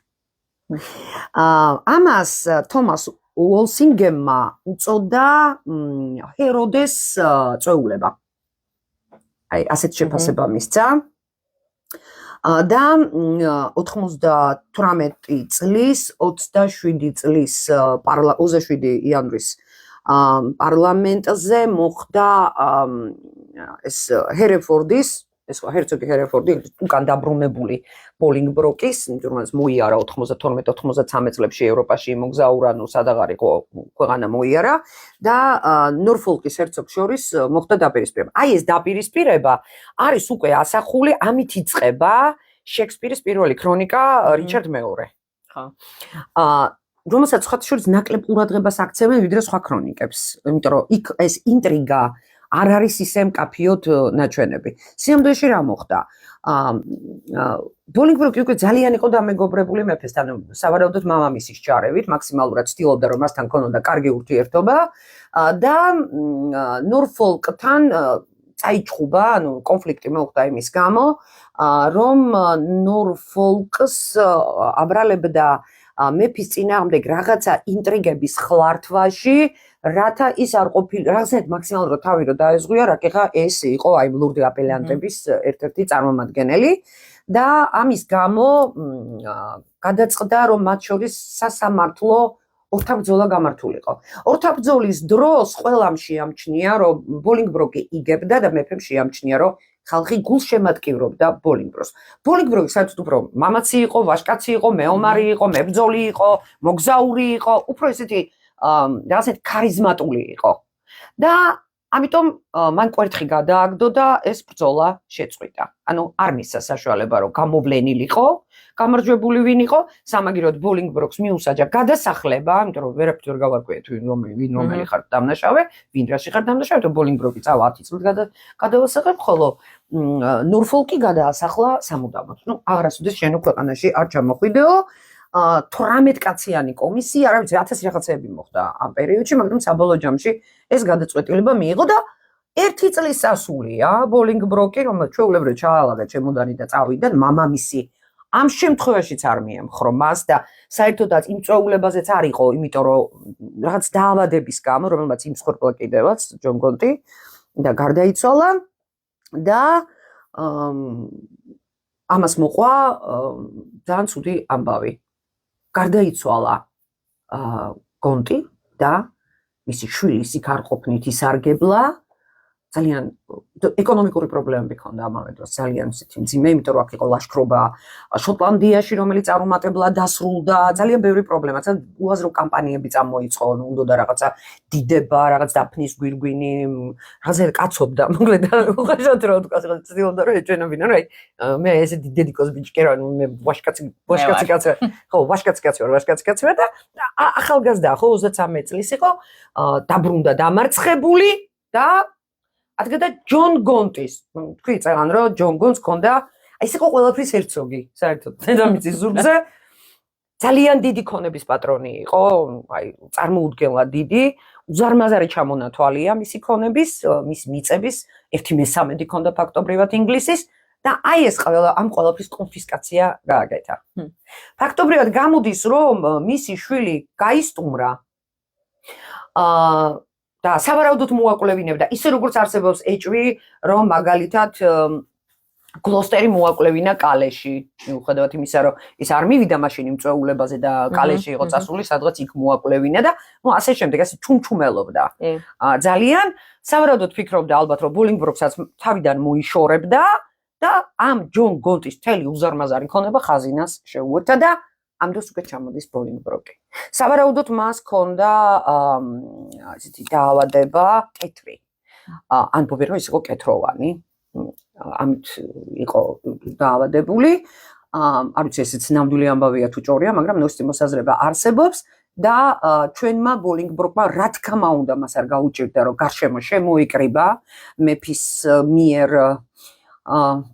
B: ამას თომას უოლსინგემმა უწოდა ჰეროდეს წვეულება. ასეთ შეფასება მისცა. და 98 წლის 27 წლის 27 იანვრის პარლამენტზე მოხდა ეს ჰერეფორდის, ეს ჰერცოგი ჰერეფორდი უკან დაბრუნებული ბოლინგბროკის, იმიტომ რომ მოიარა 92-93 წლებში ევროპაში მოგზაურა, ნუ სადაღარ იყო ქვეყანა მოიარა და ნორფოლკის ჰერცოგს შორის მოხდა დაპირისპირება. აი ეს დაპირისპირება არის უკვე ასახული, ამით იწყება შექსპირის პირველი ქრონიკა რიჩარდ მეორე.
A: ხო.
B: რომელსაც სხვა შორის ნაკლებ ყურადღებას აქცევენ ვიდრე სხვა ქრონიკებს, იმიტომ რომ იქ ეს ინტრიგა არ არის ისე მკაფიოდ ნაჩვენები. სიამოვნებაში რა მოხდა? ბოლინგბროკი უკვე ძალიან იყო დამეგობრებული მეფესთან, სავარაუდოდ მამამისის ჯარებით, მაქსიმალურად ცდილობდა რომ მასთან ქონოდა კარგი ურთიერთობა და ნორფოლკთან წაიჭხუბა, ანუ კონფლიქტი მოხდა იმის გამო, რომ ნორფოლკს აბრალებდა მეფის წინააღმდეგ რაღაცა ინტრიგების ხლართვაში, რათა ის არ ყოფილი, რაღაცნაირად მაქსიმალურად თავი რო დაეზღვია, რაკეღა ეს იყო აი ლორდი აპელანტების ერთ-ერთი წარმომადგენელი და ამის გამო გადაწყდა, რომ მათ შორის სასამართლო ორთაბრძოლა გამართულიყო. ორთაბრძოლის დროს ყველამ შეამჩნია, რომ ბოლინგბროკი იგებდა და მეფემ შეამჩნია, რომ ხალხი გულშემატკივრობდა ბოლინგბროკს. ბოლინგბროკი საერთოდ უფრო მამაცი იყო, ვაჟკაცი იყო, მეომარი იყო, მებრძოლი იყო, მოგზაური იყო, უფრო ესეთი რაღაცეთ ქარიზმატული იყო. და ამიტომ მან კვერთხი გადააგდო და ეს ბრძოლა შეწყვიტა. ანუ არ მისცა საშუალება, რომ გამოვლენილიყო, გამარჯვებული ვინ იყო, სამაგიეროდ ბოლინგბროკს მიუსაჯა გადასახლება, იმიტომ რომ ვერაფერს ვერ გავარკვიეთ ვინ რომელი ხარ დამნაშავე, ვინ რაში ხარ დამნაშავე, და ბოლინგბროკი წავა 10 წლით გადავასახებ, ხოლო ნორფოლკი გადაასახლა სამუდამოდ. ნუ აღარასოდეს შენო ქვეყანაში არ ჩამოხვიდეო. 18 კაციანი კომისია, არ ვიცი 1000 რაღაცეები მოხდა ამ პერიოდში, მაგრამ საბოლოო ჯამში ეს გადაწყვეტილება მიიღო და 1 წლის ასულია ბოლინგბროკი, რომელიც ჩვეულებრივ ჩაალაგა ჩემოდანი და წავიდა, მამამისი ამ შემთხვევაშიც არ მიემხრო მას და საერთოდაც იმ წვეულებაზეც არ იყო, იმიტომ რომ რაღაც დაავადების გამო, რომელმაც იმსხვერპლა კიდევაც ჯონ გონტი და გარდაიცვალა და ამას მოყვა ძალიან ცუდი ამბავი. გარდაიცვალა გონტი და მისი შვილი იქ არ ყოფნით ისარგებლა. ძალიან ეკონომიკური პრობლემები ჰქონდა ამავე დროს, ძალიან ისეთი მძიმე, იმიტომ რომ აქ იყო ლაშქრობა შოტლანდიაში, რომელიც არუმატებლად დასრულდა, ძალიან ბევრი პრობლემა, უაზრო კამპანიები წამოიწყო, უნდა რაღაცა დიდება, რაღაც დაფნის გვირგვინი, რაღაცა კაცობდა, მოკლედ უხეშად რო თქვა, ცდილობდა რომ ეჩვენებინა, რომ აი მე ესეთი დედიკოს ბიჭკი რა, მე ვაშკაცი კაცი, ხო, ვაშკაცი კაცი ვარ და ახალგაზრდა, ხო, 33 წლის იყო, დაბრუნდა დამარცხებული და ადგა და ჯონ გონტის, თქვი წეგან რომ ჯონ გონს ქონდა, აი ეს იყო ყველაფრის ჰერცოგი, საერთოდ დედამიწის ზურგზე. ძალიან დიდი ქონების პატრონი იყო, აი წარმოუდგენლად დიდი, უზარმაზარი ჩამონათვალია მისი ქონების, მის მიწების 1/3 ქონდა ფაქტობრივად ინგლისის და აი ეს ყველა ამ ყველაფრის კონფისკაცია გააკეთა. ფაქტობრივად გამოდის რომ მისი შვილი გაისტუმრა და სავარაუდოდ მოაკვლევინებდა ისე როგორც არსებობს ეჭვი რომ მაგალითად გლოსტერი მოაკვლევინა კალეში, მიუხედავად იმისა, რომ ის არ მივიდა მაშინ იმ წვეულებაზე და კალეში იყო წასული, სადღაც იქ მოაკვლევინა და ნუ ასე შემდეგ, ასე ჩუმჩუმელობდა. ძალიან სავარაუდოდ ფიქრობდა ალბათ, რომ ბოლინგბროკსაც თავიდან მოიშორებდა და ამ ჯონ გონტის მთელი უზარმაზარი ქონება ხაზინას შეუერთდა და ამ დროს უკვე ჩამოდის ბოლინგბროკი. სავარაუდოდ მას ჰქონდა ესეთი დაავადება კეთრი. ამბობენ, რომ ის იყო კეთროვანი. ამით იყო დაავადებული. არ ვიცი ესეც ნამდვილი ამბავია თუ ჭორია, მაგრამ ნოსტი მოსაზრება არსებობს და ჩვენმა ბოლინგბროკმა რა თქმა უნდა მას არ გაუჭირდა რომ გარშემო შემოიკრიბა მეფის მიერ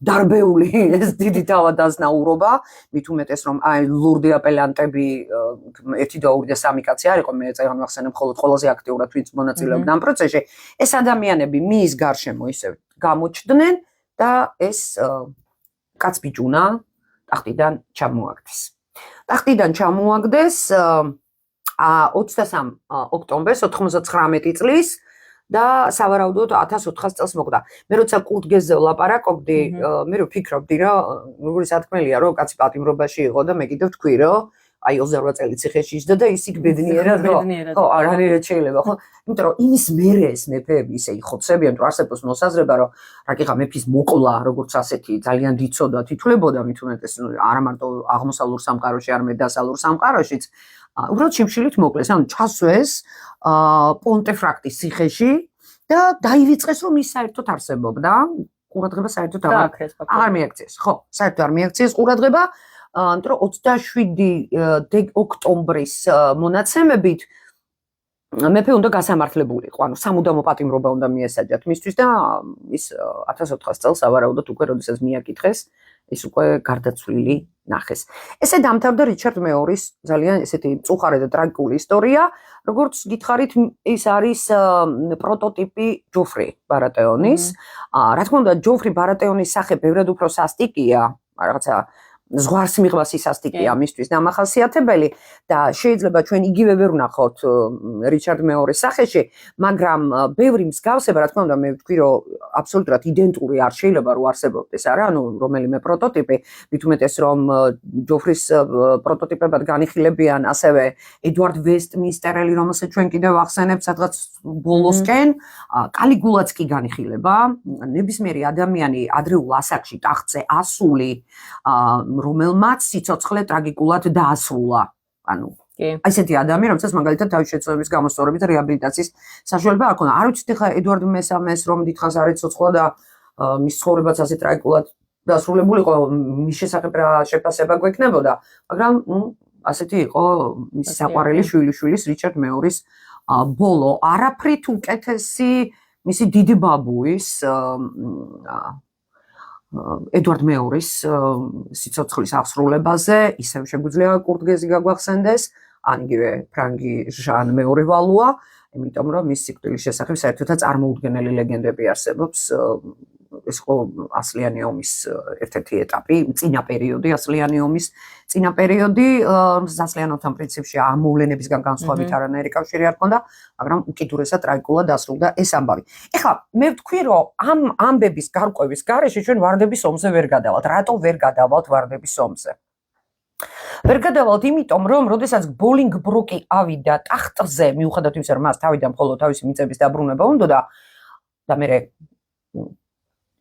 B: დარბეული ეს დიდი თავადაზნაურობა, მით უმეტეს რომ აი ლურდი აპელანტები 1 და 2 და 3 კაცი არ იყო, მე წეგან მახსენებ მხოლოდ ყველაზე აქტიურად ვინც მონაწილეობდა ამ პროცესში. ეს ადამიანები მის გარშემო ისევ გამოჩნდნენ და ეს კაცბიჭუნა ტახტიდან ჩამოაგდეს. ტახტიდან ჩამოაგდეს 23 ოქტომბერს 99 წლის და სავარაუდოდ 1400 წელს მოკვდა. მე როცა კურტ გეზზე ვლაპარაკობდი, მე რო ფიქრობდი, რომ როგორი სათქმელია, რომ კაცი პატიმრობაში იყო და მე კიდევ თქვი, რომ აი 28 წელი ციხეში ისდა და ის იქ ბედნიერად ხო, არანაირად შეიძლება, ხო? იმიტომ რომ იმის მერე ეს მეფეები ისე იხოცებიან, რომ არსებობს მოსაზრება, რომ რაკიღა მეფის მოკვლა, როგორც ასეთი ძალიან დიდსოდა თითლებოდა, მით უმეტეს არა მარტო აღმოსავლურ სამყაროში, არამედ დასავლურ სამყაროშიც. უბრალოდ შიმშილით მოკლეს, ანუ ჩასვეს პონტეფრაქტის ციხეში და დაივიწყეს რომ ის საერთოდ არსებობდა. ყურადღება საერთოდ აღარ მიაქციეს. ხო, საერთოდ არ მიაქციეს ყურადღება. იმიტომ რომ 27 ოქტომბრის მონაცემებით მეფე უნდა გასამართლებულიყო, ანუ სამუდამო პატიმრობა უნდა მიესაჯათ მისთვის და ის 1400 წელს სავარაუდოდ უკვე როდესაც მიაკითხეს, ის უკვე გარდაცვლილი ნახეს. ესე დამთავრდა რიჩარდ მეორის ძალიან ესეთი მწუხარე და ტრაგიკული ისტორია, როგორც გითხარით, ის არის პროტოტიპი ჯოფრი ბარატეონის. რა თქმა უნდა, ჯოფრი ბარატეონის სახე ბევრად უფრო სასტიკია, რაღაცა ზღვარს მიღვა სისასტიკია მისთვის დამახასიათებელი და შეიძლება ჩვენ იგივე ვერ ვნახოთ რიჩარდ მეორის სახეში, მაგრამ ბევრი მსგავსება, რა თქმა უნდა, მე ვთქვი, რომ აბსოლუტურად იდენტური არ შეიძლება რომ არსებობდეს, არა, ანუ რომელიმე პროტოტიპი, მით უმეტეს რომ ჯოფრის პროტოტიპებად განიხილებიან ასევე ედვარდ ვესტმინსტერელი, რომელსაც ჩვენ კიდევ ვახსენებთ სადღაც ბოლოსკენ, კალიგულაც კი განიხილება, ნებისმიერი ადამიანი ადრეულ ასაკში ტახტზე ასული რომელმაც სიცოცხლე ტრაგიკულად დაასრულა. ანუ ესეთი ადამიანი, რომელსაც მაგალითად თავის შეცვლების გამოსწორებით რეაბილიტაციის საშუალება არ ქონდა. არ ვიცით ხა ედვარდ მესამეს რომ დიდხანს არ იცოცხლა და მის ცხოვრებაც ასე ტრაგიკულად დასრულებულიყო, მის შესახებ რა შეფასება გვექნებოდა, მაგრამ ასეთი იყო მისი საყვარელი შვილიშვილის რიჩარდ მეორის ბოლო. არაფრით უკეთესი მისი დიდი ბაბუის ედვარდ მეორის სიცოცხლის აღსრულებაზე, ისევ შეგვიძლია კურტ გეზი გაგვახსენდეს, ან იგივე ფრანგი ჟან მეორე ვალუა, იმიტომ რომ მის სიკვდილის შესახებ საერთოდაც წარმოუდგენელი ლეგენდები არსებობს. ეს იყო ასლიანი ომის ერთ-ერთი ეტაპი, წინა პერიოდი, ასლიანი ომის წინა პერიოდი, რომელსაც ასლიან ომთან პრინციპში ამ მოვლენებისგან განსხვავებით არანაირი კავშირი არ ჰქონდა, მაგრამ უკიდურესად ტრაგიკულად დასრულდა ეს ამბავი. ეხლა მე ვთქვი, რომ ამ ამბების გარკვევის გარეშე ჩვენ ვარდების ომზე ვერ გადავალთ. რატო ვერ გადავალთ ვარდების ომზე? ვერ გადავალთ იმიტომ, რომ როდესაც ბოლინგბროკი ავიდა ტახტზე, მიუხედავად იმისა, რომ მას თავიდან მხოლოდ თავისი მიწების დაბრუნება უნდოდა და მე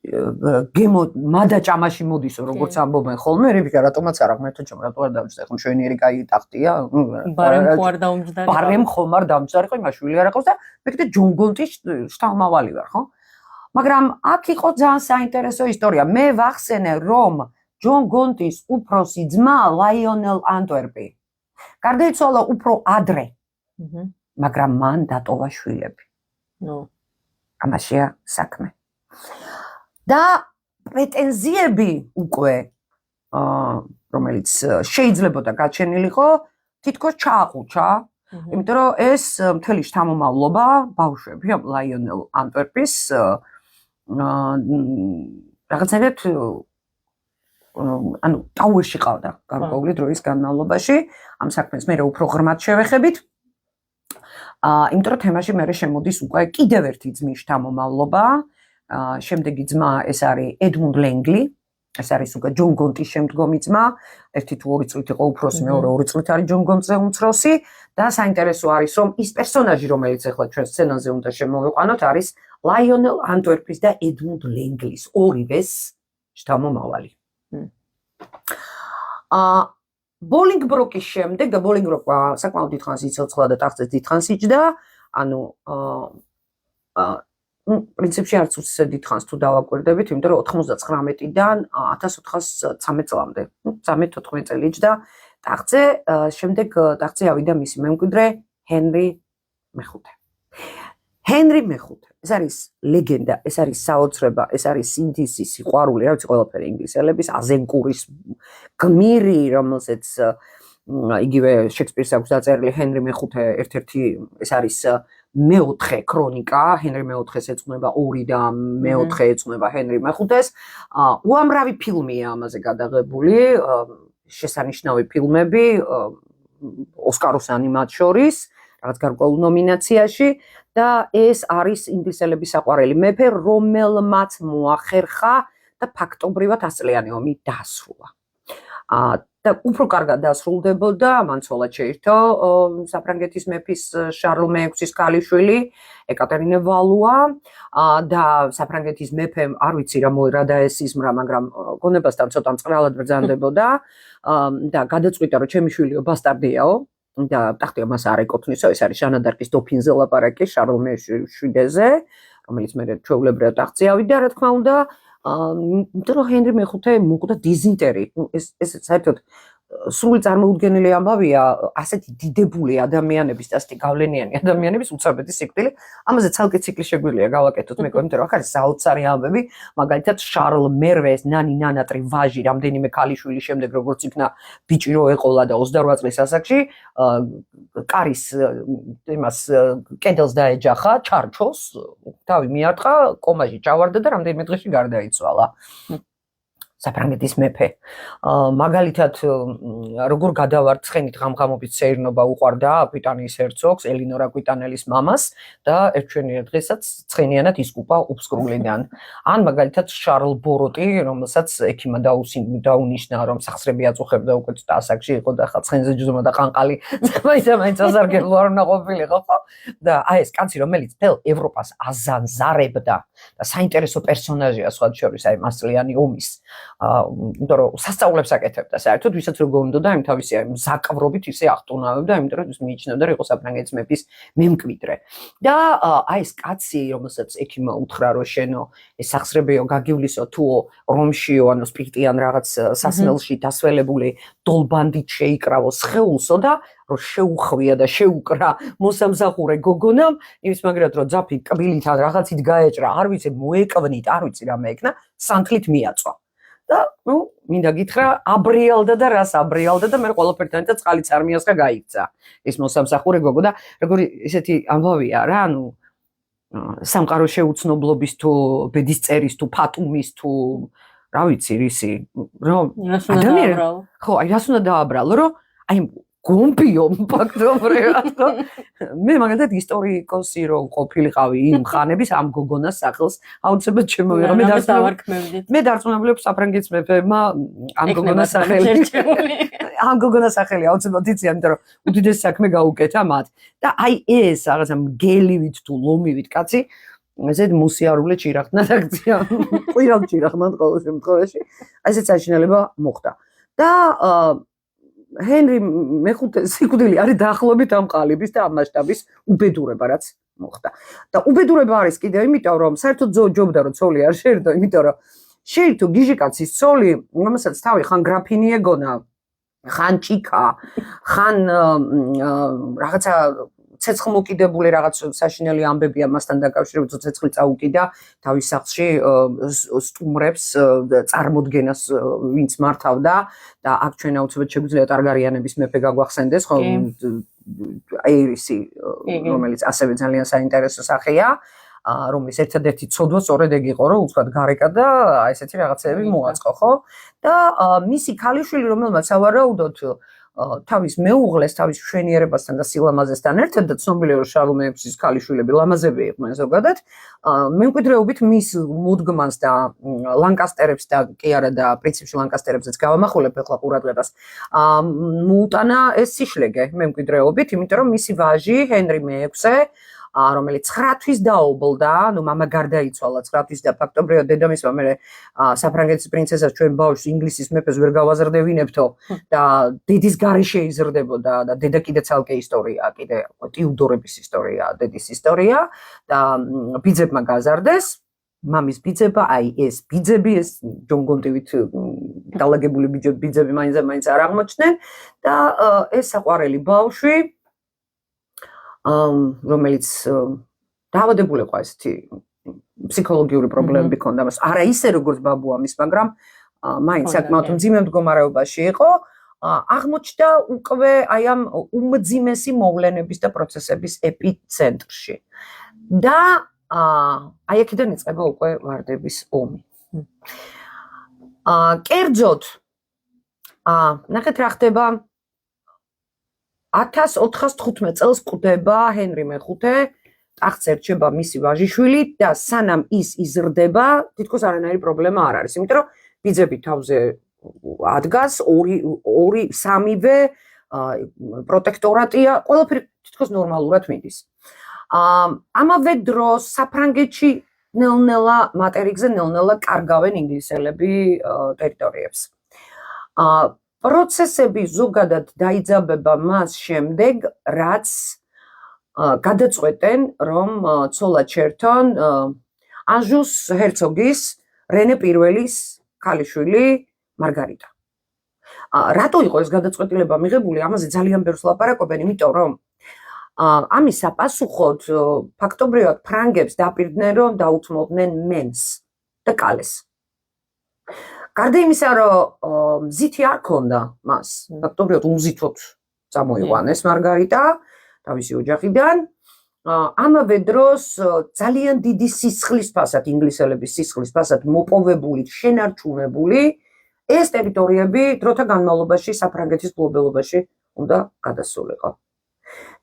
B: გემო მადაჭამაში მოდისო, როგორც ამბობენ ხოლმე, რებიკა რატომაც არა, მეთქე ჩემ რატო არ დავჭდა, ხომ შვენიერი კაი ტახტია,
A: ბარემ ხوار დაუმჯდარი.
B: ბარემ ხომ არ დამჯდარი, ხო, იმას შვილი არ აქვს და მე კიდე ჯონ გონტის შთამავალი ვარ, ხო? მაგრამ აქ იყო ძალიან საინტერესო ისტორია. მე ვახსენე, რომ ჯონ გონტის უფროსი ძმა ლაიონელ ანტვერპი გარდაიცვალა უფრო ადრე. მაგრამ მან დატოვა შვილები. ამაშია საქმე. და პრეტენზიები უკვე რომელიც შეიძლებოდა გაჩენილიყო, თითქოს ჩაახუჩა, იმიტომ რომ ეს მთელი შთამომავლობა ბავშვები ლაიონელ ანტვერპის რაღაცნაირად ანუ ტაუერში ყავდა გარკვეული დროის განმავლობაში, ამ საქმეს მე უფრო ღრმად შევეხებით. იმიტომ რომ თემაში მე შემოდის უკვე კიდევ ერთი ძმის შთამომავლობა, შემდეგი ძმა ეს არის ედმუნდ ლენგლი, ეს არის უკვე ჯონ გონტის შემდგომი ძმა, ერთი თუ ორი წლით იყო უფროსი, მეორე 2 წლით არის ჯონ გონტზე უმცროსი და საინტერესო არის რომ ის პერსონაჟი რომელიც ახლა ჩვენ სცენაზე უნდა შემოვიყვანოთ არის ლაიონელ ანტვერპის და ედმუნდ ლენგლის ორივეს შთამომავალი. ბოლინგბროკის შემდეგ და ბოლინგბროკა საკმაოდ დიდხანს იცოცხლა და ტახტზე დიდხანს იჯდა, ანუ პრინციპში არც ისე დიდხანს თუ დავაკვირდებით, იმიტომ რომ 99-დან 1413 წლამდე, 13-14 წელი იჯდა ტახტზე, შემდეგ ტახტზე ავიდა მისი მემკვიდრე ჰენრი მეხუთე. ჰენრი მეხუთე, ეს არის ლეგენდა, ეს არის საოცრება, ეს არის სინთეზი, სიყვარული, რა ვიცი, ყველაფერი ინგლისელების, აზენკურის გმირი, რომელზეც იგივე შექსპირს აქვს დაწერილი ჰენრი მეხუთე ერთ-ერთი ეს არის მეოთხე ქრონიკა, ჰენრი მეოთხეს ეძღვნება 2 და მეოთხე ეძღვნება ჰენრი მეხუთეს. უამრავი ფილმია ამაზე გადაღებული, შესანიშნავი ფილმები, ოსკაროსანი მათ შორის, რაღაც გარკვეულ ნომინაციაში და ეს არის ინგლისელების საყვარელი მეფე, რომელმაც მოახერხა და ფაქტობრივად 100-წლიანი ომი დაასრულა. და უფრო კარგად დასრულდებოდა, მან ცოლად შეირთო საფრანგეთის მეფის შარლ მე-6-ის ქალიშვილი, ეკატერინე ვალუა და საფრანგეთის მეფემ არ ვიცი რა დაესიზმრა, მაგრამ გონებასთან ცოტა მწყრალად ბრძანდებოდა და გადაწყვიტა რომ ჩემი შვილიო ბასტარდიაო და ტახტი მას არ ეკუთვნისო, ეს არის ჟანა დარკის დოფინზე ლაპარაკი შარლ მე-7-ზე, რომელიც მე ჩვეულებრივად ტახტზე ავიდა, რა თქმა უნდა. იმიტომ რომ ჰენრი მეხუთე მოკვდა დიზინტერი. ეს საერთოდ სრული წარმოუდგენელი ამბავია, ასეთი დიდებული ადამიანების და ასეთი გავლენიანი ადამიანების უცაბედი სიკვდილი. ამაზე ცალკე ციკლი შეგვიძლია გავაკეთოთ მე კონტერ ახ არის საოცარი ამბები, მაგალითად შარლ მერვეს ნანი ნანატრი ვაჟი რამდენიმე ქალიშვილის შემდეგ როგორც იქნა ბიჭი რო ეყოლა და 28 წლის ასაკში კარის იმას კედელს დაეჯახა, ჩარჩოს, თავი მიარტყა, კომაში ჩავარდა და რამდენიმე დღეში გარდაიცვალა. საფრანგეთის მეფე. მაგალითად, როგორ გადავარცხენით ღამღამობით სეირნობა უყვარდა აკვიტანიის ჰერცოგს, ელინორა აკვიტანელის მამას და ერთჩვენიან დღესაც ცხენიანად ისკუპა უბსკრულიდან. ან მაგალითად შარლ ბოროტი, რომელსაც ექიმა დაუნიშნა, რომ სახსრები აწუხებდა უკვე ასაკში იყო და ხა ცხენზე ჯუზმა და ყანყალი მაინც ასარგებლო არ უნდა ყოფილიყო, ხო? და აი ეს კაცი, რომელიც მთელ ევროპას აზანზარებდა და საინტერესო პერსონაჟია სხვა შორის აი მასწლიანი ომის იმიტომ რომ სასწაულებს აკეთებდა საერთოდ ვისაც როგორ უნდა და იმ თავისი აი ზაკვრობით ისე ახტუნავებდა, იმიტომ რომ ის მიიჩნევდა რომ იყო საფრანგეთის მეფის მემკვიდრე. და აი ეს კაცი, რომელსაც ექიმა უთხრა რომ შენო ეს სახსრებიო გაგივლისო თუ რომშიო ანუ სპირტიან რაღაც სასმელში დასველებული დოლბანდით შეიკრავო სხეულსო და რომ შეუხვია და შეუკრა მოსამსახურე გოგონამ, იმის მაგრად რომ ძაფი კბილით რაღაცით გაეჭრა, არ ვიცი მოეკვნით, არ ვიცი რა მეეკნა, სანთლით მიაწვა. და ნუ მინდა გითხრა აბრიალდა და რას აბრიალდა და მე ყველაფერთან და წყალიც არ მიასხა გაიქცა ეს მოსამსახურე გოგო და როგორი ესეთი ამბავია რა ანუ სამყარო შეუცნობლობის თუ ბედისწერის თუ ფატუმის თუ რა ვიცი რისი რომ ადამიანი ხო აი რას უნდა დააბრალო რომ აი გომბიო ფაქტობრივად ხო მე მაგალითად ისტორიკოსი რომ ყოფილიყავი იმ ხანების ამ გოგონას სახელს აუცილებლად შემოვიღე მე დარწმუნებული საფრანგეთის მეფემა ამ გოგონას სახელი აუცილებლად იციან იმიტომ რომ უდიდეს საქმე გაუკეთა მათ და აი ეს რაღაცა მგელივით თუ ლომივით კაცი ესეთ მუსიარულე ჭირახნა აქცია ყვირალ ჭირახნა ყოველ შემთხვევაში აი ესეც საშინელება მოხდა და ჰენრი მეხუთე სიკვდილი არის დაახლოებით ამ ყალიბის და ამ მასშტაბის უბედურება რაც მოხდა. და უბედურება არის კიდევ იმიტომ რომ საერთოდ ჯობდა რომ ცოლი არ შეირთო, იმიტომ რომ შეირთო გიჟიკაცის ცოლი, რომელსაც თავი ხან გრაფინი ეგონა, ხან ჭიქა, ხან რაღაცა ცეცხლმოკიდებული რაღაც საშინელი ამბებია მასთან დაკავშირებით, ცეცხლი წაუკიდა თავის სახლში სტუმრებს წარმოდგენას ვინც მართავდა და აქ ჩვენ აუცილებლად შეგვიძლია ტარგარიანების მეფე გაგვახსენდეს, ხო? აირისი, რომელიც ასევე ძალიან საინტერესო სახეა, რომლის ერთადერთი ცოდვა სწორედ ეგ იყო, რომ უცბად გარეკა და ესეთი რაღაცეები მოაწყო, ხო? და მისი ქალიშვილი, რომელმაც სავარაუდოდ თავის მეუღლეს, თავის მშვენიერებასთან და სილამაზესთან ერთად და ცნობილია, რომ შარლ მეექვსის ქალიშვილები ლამაზები იყვნენ ზოგადად, მემკვიდრეობით მის მოდგმას და ლანკასტერებს და კი არა და პრინციპში ლანკასტერებსაც გავამახვილებ ახლა ყურადღებას, მოუტანა ეს სიშლეგე მემკვიდრეობით, იმიტომ რომ მისი ვაჟი ჰენრი მეექვსე რომელიც 9 თვის დაობლდა, ну мама გარდაიცვალა 9 თვის და ფაქტობრივად დედამისმა მე საფრანგეთის პრინცესას ჩვენ ბავშვს ინგლისის მეფეს ვერ გავაზრდებინებთო და დედის გარეშე იზრდებოდა და დედა კიდე ცალკე ისტორია, კიდე ტიუდორების ისტორია, დედის ისტორია და ბიძებმა გაზარდეს, მამის ბიძება, აი ეს ბიძები, ეს ჯონგონტივით დალაგებული ბიძები მაინც არ აღმოჩნდნენ და ეს საყვარელი ბავშვი რომელიც დაავადებული იყო ესეთი ფსიქოლოგიური პრობლემები ჰქონდა მას. არა ისე როგორც ბაბუამის, მაგრამ მაინც საკმაოდ მძიმე მდგომარეობაში იყო. აღმოჩნდა უკვე აი ამ უმძიმესი მოვლენების და პროცესების ეპიცენტრში. და აი აქედან იწყება უკვე ვარდების ომი. კერძოდ ნახეთ რა ხდება 1415 წელს კვდება ჰენრი მეხუთე, ტახტს ერჩება მისი ვაჟიშვილი და სანამ ის იზრდება, თითქოს არანაირი პრობლემა არ არის, იმიტომ რომ ბიძები თავზე ადგას, ორი სამივე პროტექტორატია, ყველაფერი თითქოს ნორმალურად მიდის. ამავე დროს საფრანგეთში ნელ-ნელა მატერიკზე ნელ-ნელა კარგავენ ინგლისელები ტერიტორიებს. პროცესები ზოგადად დაიძაბება მას შემდეგ, რაც გადაწყვეტენ, რომ ცოლად შეერთონ ანჟუს ჰერცოგის რენე პირველის ქალიშვილი მარგარიტა. რატო იყო ეს გადაწყვეტილება მიღებული? ამაზე ძალიან ბევრს ლაპარაკობენ, იმიტომ რომ ამის საპასუხოდ ფაქტობრივად ფრანგებს დაპირდნენ, რომ დაუთმობდნენ მენს და კალეს. გარდა იმისა, რომ მზითი არ ქონდა მას, ფაქტობრივად უმზითოდ წამოიყვანეს მარგარიტა თავისი ოჯახიდან. ამავე დროს ძალიან დიდი სისხლის ფასად, ინგლისელების სისხლის ფასად მოპოვებული, შენარჩუნებული ეს ტერიტორიები დროთა განმავლობაში საფრანგეთის მფლობელობაში უნდა გადასულიყო.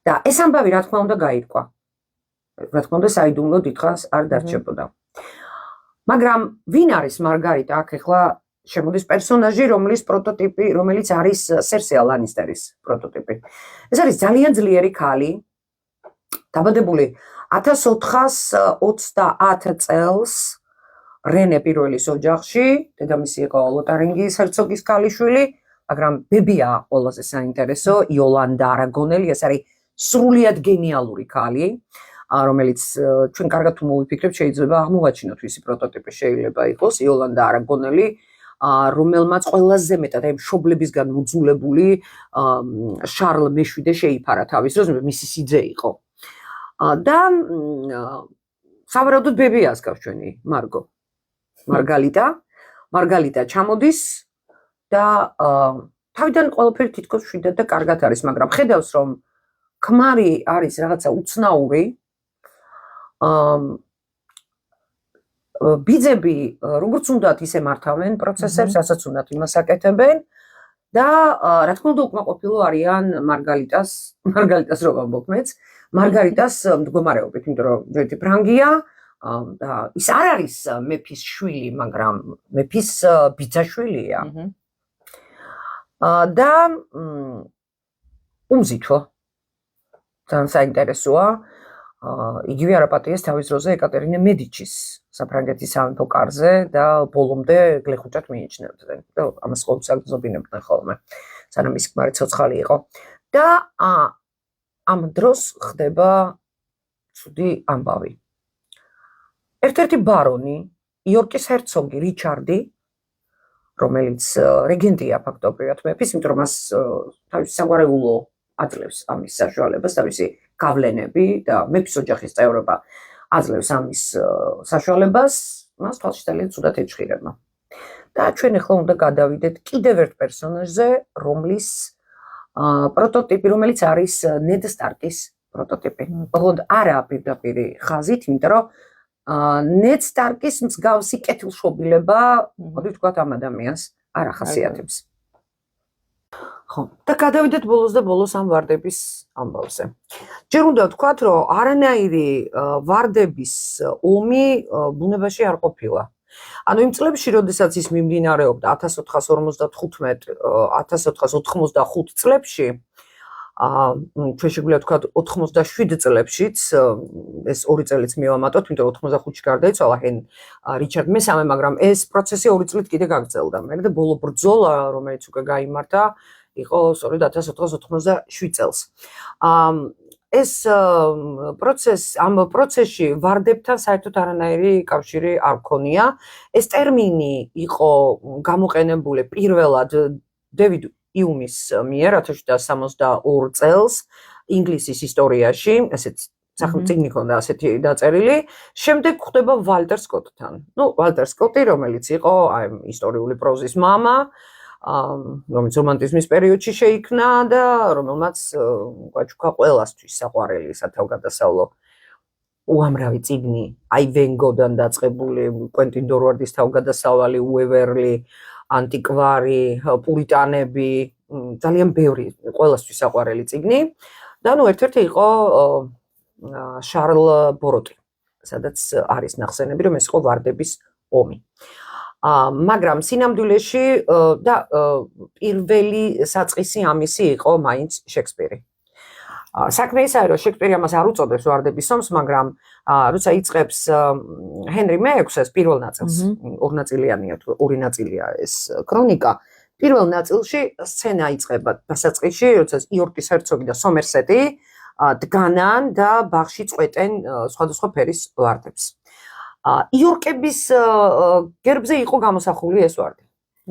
B: და ეს ამბავი რა თქმა უნდა გაირკვა. რა თქმა უნდა საიდუმლო დიდხანს არ დარჩებოდა. მაგრამ ვინ არის მარგარიტა? აქ ახლა შემოდის პერსონაჟი, რომელიც არის სერსი ალანისტერის პროტოტიპი. ეს არის ძალიან ძლიერი ქალი, დაბადებული 1429 წელს რენე პირველის ოჯახში, დედამისი იყო ლოტარინგიის ჰერცოგის ქალიშვილი, მაგრამ ბებია ყველაზე საინტერესო, იოლანდა არაგონელი, ეს არის სრულიად გენიალური ქალი, რომელიც ჩვენ კარგად თუ მოვიფიქრებთ, შეიძლება აღმოვაჩინოთ ვისი პროტოტიპი შეიძლება იყოს, იოლანდა არაგონელი, რომელმაც ყველაზე მეტად აი მშობლებისგან მოძულებული შარლ მეშვიდე შეიფარა თავის დროს, მისი სიძე იყო. და სავარაუდოდ ბებიას გავს ჩვენი მარგალიტა ჩამოდის და თავიდან ყველაფერი თითქოს შვიდად და კარგად არის, მაგრამ ხედავს რომ ქმარი არის რაღაცა უცნაური, ბიძები როგორც უნდათ ისე მართავენ პროცესებს, რასაც უნდათ იმას აკეთებენ და რა თქმა უნდა უკმაყოფილო არიან მარგალიტას რო ვამბობ მეც, მარგარიტას მდგომარეობით, იმიტომ რომ ერთი ფრანგია და ის არ არის მეფის შვილი, მაგრამ მეფის ბიძაშვილია. და უმზითო ძალიან საინტერესოა. იგივე არაპატიეს თავის დროზე ეკატერინე მედიჩის საფრანგეთის სამეფო კარზე და ბოლომდე გლეხუჭად მიიჩნევდნენ. და ამას ყოველთვის აგზობინებდნენ ხოლმე, სანამ ის ქმარი ცოცხალი იყო. და ამ დროს ხდება ცუდი ამბავი. ერთ-ერთი ბარონი, იორკის ჰერცოგი რიჩარდი, რომელიც რეგენტია ფაქტობრივად მეფის, იმიტომ რომ მას თავისი საგვარეულო აძლევს ამის საშუალებას, თავისი გავლენები და მეფის ოჯახის წევრობა აძლევს ამის საშუალებას, მას თვალში ძალიან ცუდად ეჭხირება. და ჩვენ ახლა უნდა გადავიდეთ კიდევ ერთ პერსონაჟზე, რომლის პროტოტიპი, რომელიც არის ნედ სტარკის პროტოტიპი. ოღონდ არა პირდაპირი ხაზით, იმიტომ რომ ნედ სტარკის მსგავსი კეთილშობილება, მოდი ვთქვათ, ამ ადამიანს არ ახასიათებს. ხო, და გადავიდეთ ბოლოს და ბოლოს ამ ვარდების ამბავზე. ჯერ უნდა ვთქვათ, რომ არანაირი ვარდების ომი ბუნებაში არ ყოფილა. ანუ იმ წლებში, როდესაც ის მიმდინარეობდა 1455 წლებში, ჩვენ შეგვიძლია ვთქვათ 87 წლებშიც, ეს 2 წელიც მივამატოთ, იმიტომ რომ 85-ში გარდაიცვალა რიჩარდ მესამე, მაგრამ ეს პროცესი 2 წლით კიდე გაგრძელდა. მე და ბოლო ბრძოლა, რომელიც უკვე გაიმართა, იყო სწორედ 1487 წელს. ეს ამ პროცესში ვარდებთან საერთოდ არანაირი კავშირი არ ჰქონია. ეს ტერმინი იყო გამოყენებული პირველად დევიდ იუმის მიერ 1762 წელს ინგლისის ისტორიაში, ესეც სახელმწიფო ჰქონდა ასეთი დაწერილი. შემდეგ გვხვდება ვალტერ სკოტთან. ვალტერ სკოტი, რომელიც იყო აი ისტორიული პროზის მამა, რომელიც რომანტიზმის პერიოდში შეიქმნა და რომელმაც გვაჩუქა ყველასთვის საყვარელი სათავგადასავლო უამრავი წიგნი, აი ვენ გოდან დაწყებული, კვენტინ დორვარდის თავგადასავალი, უევერლი, ანტიკვარი, პურიტანები, ძალიან ბევრი ყველასთვის საყვარელი წიგნი და ერთ-ერთი იყო შარლ ბოროტი, სადაც არის ნახსენები, რომ ეს იყო ვარდების ომი. მაგრამ სინამდვილეში და პირველი საწყისი ამისი იყო მაინც შექსპირი. საქმე ისაა, რომ შექსპირი ამას არ უწოდებს ვარდების ომს, მაგრამ როცა იწყებს ჰენრი მე-6-ს პირველ ნაწილს, ორი ნაწილია ეს ქრონიკა. პირველ ნაწილში სცენა იწყება დასაწყისში, როცა იორკის ჰერცოგი და სომერსეტი დგანან და ბაღში წყვეტენ სხვადასხვა ფერის ვარდებს. იორკების გერბზე იყო გამოსახული ეს ვარდი.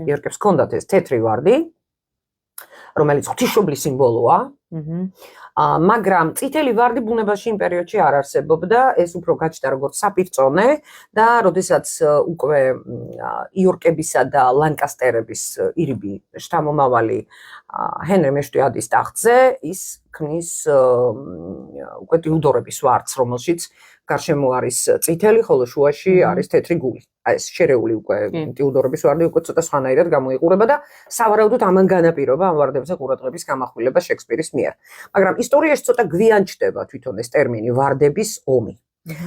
B: იორკებს ჰქონდათ ეს თეთრი ვარდი, რომელიც ღვთისმშობლის სიმბოლოა. მაგრამ წითელი ვარდი ბუნებაში იმ პერიოდში არ არსებობდა, ეს უფრო გაჩნდა როგორც საპირწონე და როდესაც უკვე იორკებისა და ლანკასტერების ირიბი შთამომავალი ჰენრი მე-7 ადის ტახტზე, ის ქმნის უკვე ტიუდორების ვარდს, რომელშიც გარშემო არის წითელი, ხოლო შუაში არის თეთრი გული. ეს შერეული უკვე ტიუდორების ვარდი უკვე ცოტა სხვანაირად გამოიყურება და სავარაუდოდ ამან განაპირობა ამ ვარდებზე ყურადღების გამახვილება შექსპირის მიერ. მაგრამ ისტორიაში ცოტა გვიან ჩდება თვითონ ეს ტერმინი ვარდების ომი.